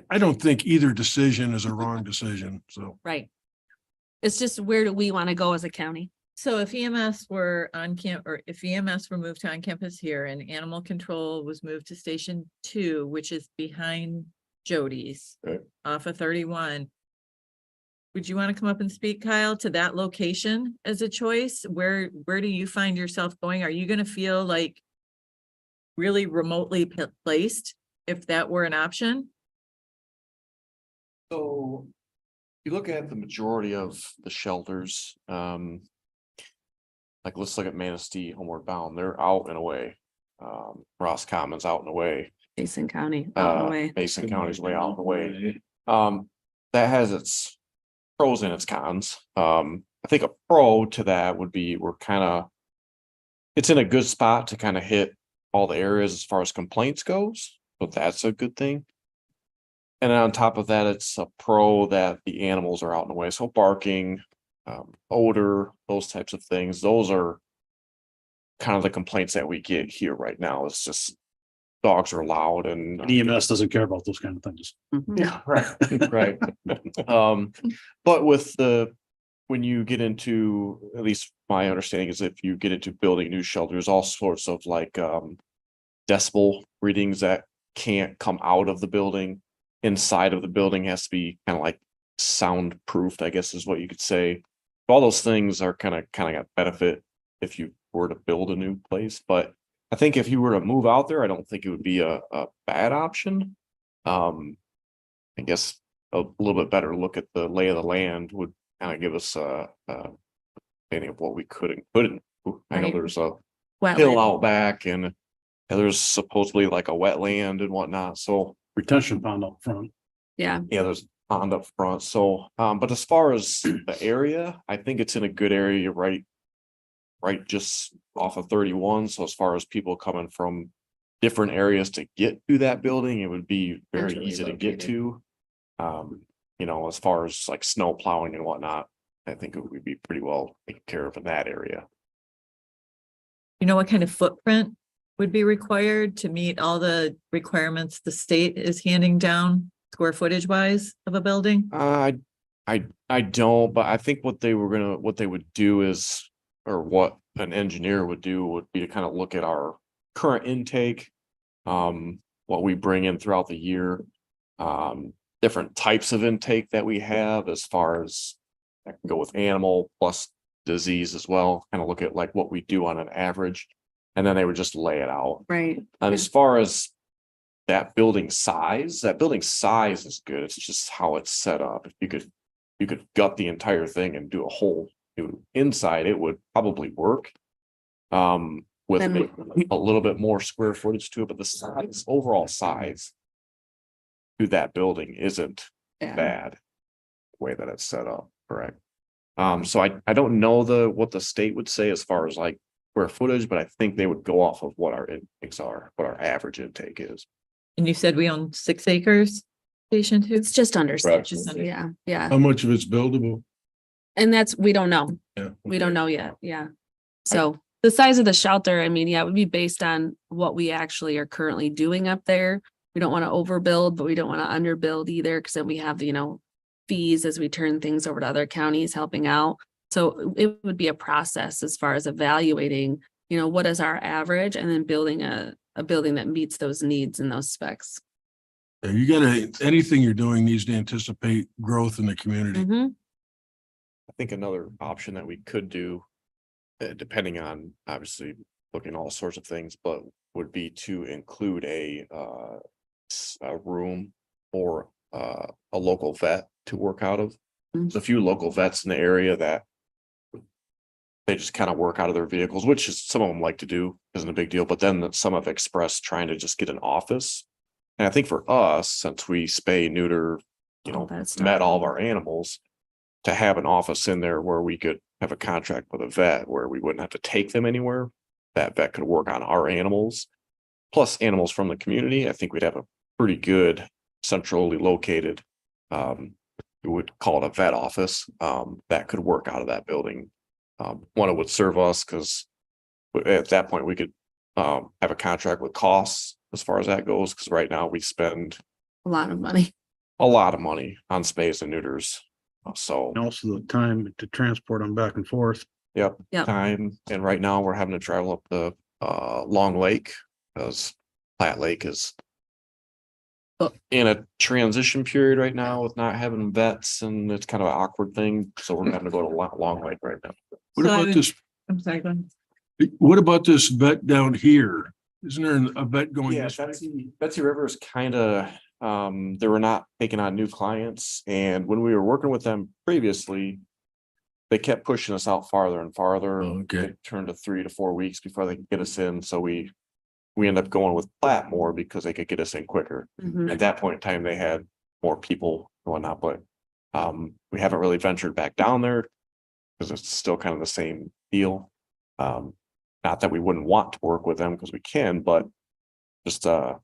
I don't think either decision is a wrong decision, so. Right. It's just, where do we want to go as a county? So if EMS were if EMS were moved to on campus here and animal control was moved to Station 2, which is behind Jody's Right. off of 31. Would you want to come up and speak, Kyle, to that location as a choice? Where do you find yourself going? Are you going to feel like really remotely placed if that were an option? So you look at the majority of the shelters, like let's look at Manistee, Homeward Bound, they're out and away. Ross Commons out and away. Mason County, out and away. Mason County's way out and away. That has its pros and its cons. I think a pro to that would be it's in a good spot to kind of hit all the areas as far as complaints goes. So that's a good thing. And then on top of that, it's a pro that the animals are out and away. So barking, odor, those types of things. Those are kind of the complaints that we get here right now. It's just dogs are loud and EMS doesn't care about those kind of things. Mhm. yeah, right. But when you get into, at least my understanding is, if you get into building new shelters, all sorts of like decibel readings that can't come out of the building. Inside of the building has to be kind of like soundproofed, I guess is what you could say. All those things are kind of got benefit if you were to build a new place. But I think if you were to move out there, I don't think it would be a bad option. I guess a little bit better look at the lay of the land would kind of give us any of what we could and couldn't. I know Right. there's a Wetland. hill out back and there's supposedly like a wetland and whatnot. So Retention pond up front. Yeah, there's a pond up front. So, but as far as the area, I think it's in a good area, right just off of 31. So as far as people coming from different areas to get to that building, it would be very Centrally easy to get located. to. As far as like snow plowing and whatnot, I think it would be pretty well taken care of in that area. You know what kind of footprint would be required to meet all the requirements the state is handing down square footage wise of a building? I don't, but I think what they would do is or what an engineer would do would be to kind of look at our current intake. What we bring in throughout the year, different types of intake that we have as far as that can go with animal plus disease as well, kind of look at like what we do on an average. And then they would just lay it out. Right. And as far as that building size is good. It's just how it's set up. If you could gut the entire thing and do a whole new inside, it would probably work. With Then maybe a little bit more square footage to it, but the size, overall size to that building isn't Yeah. bad. The way that it's set up, correct? So I don't know what the state would say as far as like square footage, but I think they would go off of what our intakes are, what our average intake is. And you said we own 6 acres, Station Two? It's just under. Right. Just under. Yeah, yeah. How much of it's buildable? And that's, we don't know. Yeah. We don't know yet. Yeah. So the size of the shelter, I mean, yeah, it would be based on what we actually are currently doing up there. We don't want to overbuild, but we don't want to underbuild either, because then we have, fees as we turn things over to other counties helping out. So it would be a process as far as evaluating, what is our average, and then building a building that meets those needs and those specs. You gotta, anything you're doing needs to anticipate growth in the community. Mhm. I think another option that we could do, depending on obviously looking at all sorts of things, but would be to include a room or a local vet to work out of. There's a few local vets in the area that they just kind of work out of their vehicles, which is some of them like to do, isn't a big deal. But then some have expressed trying to just get an office. And I think for us, since we spay, neuter, All that stuff. met all of our animals, to have an office in there where we could have a contract with a vet where we wouldn't have to take them anywhere. That vet could work on our animals, plus animals from the community. I think we'd have a pretty good centrally located, we would call it a vet office, that could work out of that building. One, it would serve us because at that point we could have a contract with costs as far as that goes, because right now we spend A lot of money. a lot of money on spays and neuters. So, And also the time to transport them back and forth. yep, Yep. time. And right now we're having to travel up the Long Lake because Platte Lake is in a transition period right now with not having vets, and it's kind of an awkward thing. So we're having to go to Long Lake right now. What So I about would- this, I'm sorry, go ahead. what about this vet down here? Isn't there a vet going Yeah, this way? Betsy River is kind of, they were not taking on new clients, and when we were working with them previously, they kept pushing us out farther and farther. Oh, okay. It turned to 3 to 4 weeks before they could get us in, so we ended up going with Platt more because they could get us in quicker. Mhm. At that point in time, they had more people and whatnot, but we haven't really ventured back down there because it's still kind of the same deal. Not that we wouldn't want to work with them because we can, but just I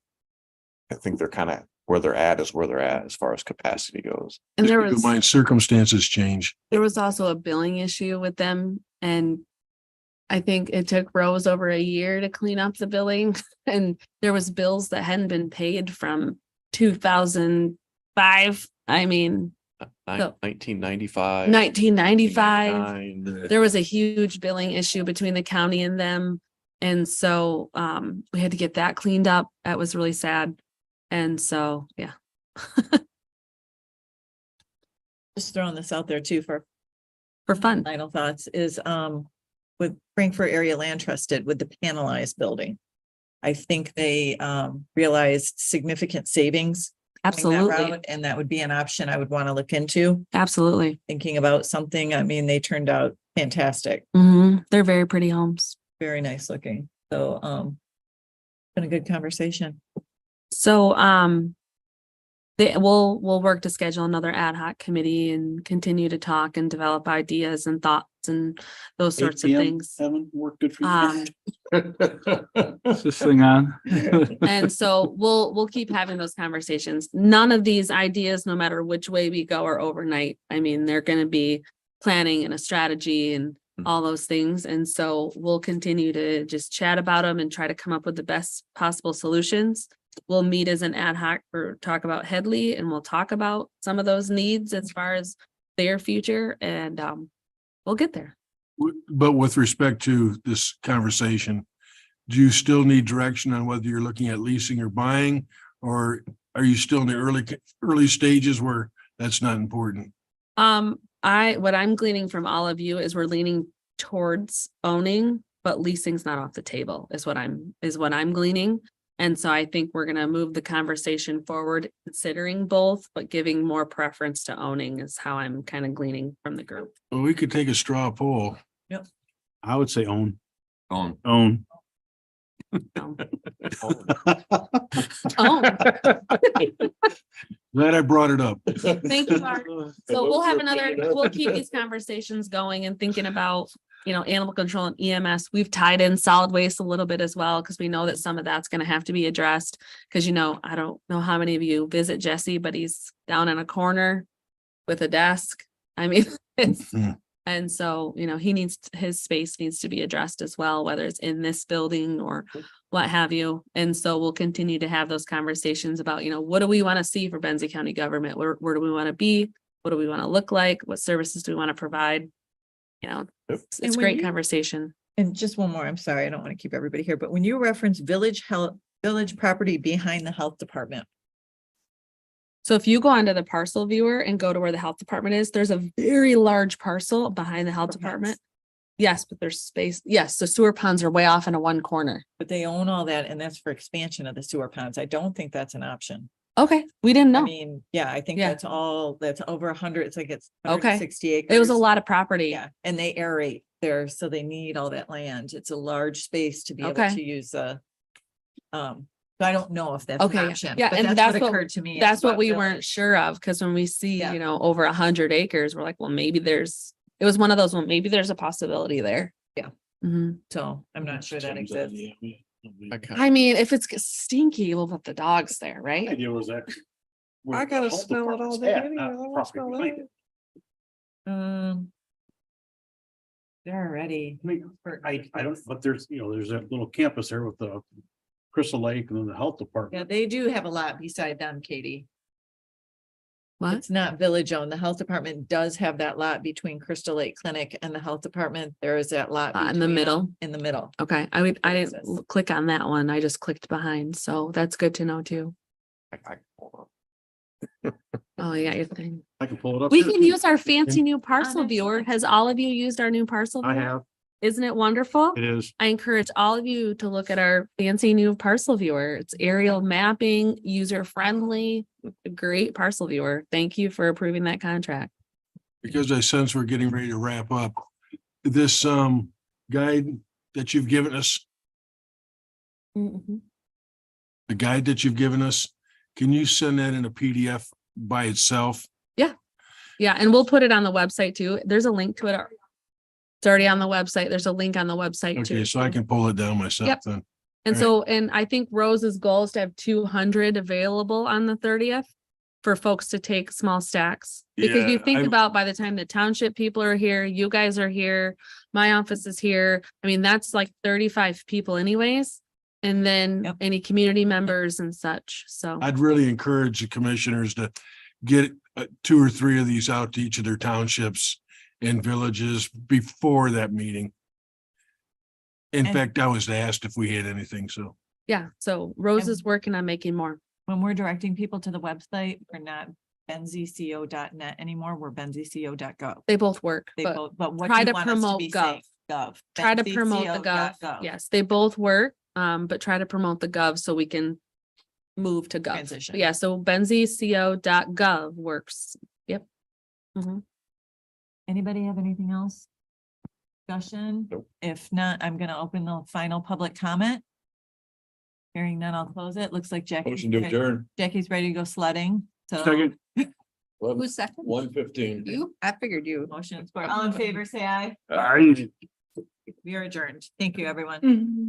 think they're kind of where they're at is where they're at as far as capacity goes. And Just there keep in was. mind, circumstances change. There was also a billing issue with them, and I think it took Rose over a year to clean up the billing. And there was bills that hadn't been paid from 2005. I mean, So- 1995. 1995. 1999. There was a huge billing issue between the county and them. And so we had to get that cleaned up. That was really sad. And so, yeah. Just throwing this out there too for For fun. final thoughts is, with Frankfurt Area Land Trust did with the panelized building. I think they, realized significant savings. going that Absolutely. route, and that would be an option I would want to look into, Absolutely. thinking about something. I mean, they turned out fantastic, They're very pretty homes. very nice looking. So, been a good conversation. So, we'll work to schedule another ad hoc committee and continue to talk and develop ideas and thoughts and those 8 sorts of PM, things. Haven't worked good for you. Um, Is this thing on? and so we'll keep having those conversations. None of these ideas, no matter which way we go, are overnight. I mean, they're gonna be planning and a strategy and all those things. And so we'll continue to just chat about them and try to come up with the best possible solutions. We'll meet as an ad hoc for talk about Headley, and we'll talk about some of those needs as far as their future, and we'll get there. But with respect to this conversation, do you still need direction on whether you're looking at leasing or buying? Or are you still in the early stages where that's not important? What I'm gleaning from all of you is we're leaning towards owning, but leasing's not off the table is what I'm gleaning. And so I think we're gonna move the conversation forward, considering both, but giving more preference to owning is how I'm kind of gleaning from the group. Well, we could take a straw poll. I would say own. Own. Oh, Glad I brought it up. thank you, Mark. So we'll keep these conversations going and thinking about, animal control and EMS. We've tied in solid waste a little bit as well, because we know that some of that's gonna have to be addressed. Cause I don't know how many of you visit Jesse, but he's down in a corner with a desk. I mean, and so, his space needs to be addressed as well, whether it's in this building or what have you. And so we'll continue to have those conversations about, what do we want to see for Benzie County government? Where do we want to be? What do we want to look like? What services do we want to provide? It's And when great you- conversation. And just one more, I'm sorry, I don't want to keep everybody here, but when you reference village property behind the health department. So if you go onto the parcel viewer and go to where the health department is, there's a very large parcel behind the health For pets. department. Yes, but there's space. Yes, the sewer ponds are way off in one corner. But they own all that and that's for expansion of the sewer ponds. I don't think that's an option. Okay, we didn't I know. mean, yeah, I think Yeah. that's over 100, it's like it's Okay. 160 acres. It was a lot of property. Yeah, and they aerate there, so they need all that land. It's a large space to be able Okay. to use so I don't know if that's an Okay, option. yeah, but and that's what- occurred to me. is That's what we village- weren't sure of, because when we see, Yeah. over 100 acres, we're like, well, maybe it was one of those, well, maybe there's a possibility there. Yeah. Mhm. So I'm not sure that exists. I mean, if it's stinky, we'll put the dogs there, right? Idea was that. I gotta smell it all day anyway. I wanna smell it. They're already. I don't, but there's that little campus there with the Crystal Lake and then the health Yeah, department. they do have a lot beside them, Katie. What? It's not village owned. The health department does have that lot between Crystal Lake Clinic and the health department. There is that lot. In the between them middle? In the middle. Okay, I didn't Access. click on that one. I just clicked behind, so that's good to know too. Oh, you got your thing. I can pull it up. We here. can use our fancy new parcel that's viewer. fine. Has all of you used our new parcel? I viewer? have, Isn't it wonderful? it is. I encourage all of you to look at our fancy new parcel viewer. It's aerial mapping, user friendly, a great parcel viewer. Thank you for approving that contract. Because I sense we're getting ready to wrap up. This guide that you've given us, Mhm. the guide that you've given us, can you send that in a PDF by itself? Yeah, and we'll put it on the website too. There's a link to it. It's already on the website. There's a link on the website too. Okay, so I can pull it down myself Yep. then. And Right. so, and I think Rose's goal is to have 200 available on the 30th for folks to take small stacks. Because you Yeah, think I- about by the time the township people are here, you guys are here, my office is here. I mean, that's like 35 people anyways. And then Yep. any community members and such. So, I'd really encourage the commissioners to get 2 or 3 of these out to each of their townships and villages before that meeting. In And- fact, I was asked if we had anything, so. yeah, so Rose And- is working on making more. When we're directing people to the website, we're not benzco.net anymore. We're benzco.gov. They both work, They but both, but what try do to you want us to promote be gov. saying? Gov. try to promote the gov. benzco.gov. Yes, they both work, but try to promote the gov so we can move to gov. Transition. Yeah, so benzco.gov works. Yep. Mhm. Anybody have anything else? Discussion? Nope. If not, I'm gonna open the final public comment. Hearing none, I'll close it. Looks like Jackie's ready to go sledding. So Second. Who's second? 1:15. You? I figured you. motion is for all in favor, say aye. I. We are adjourned. Thank you, everyone. Mhm.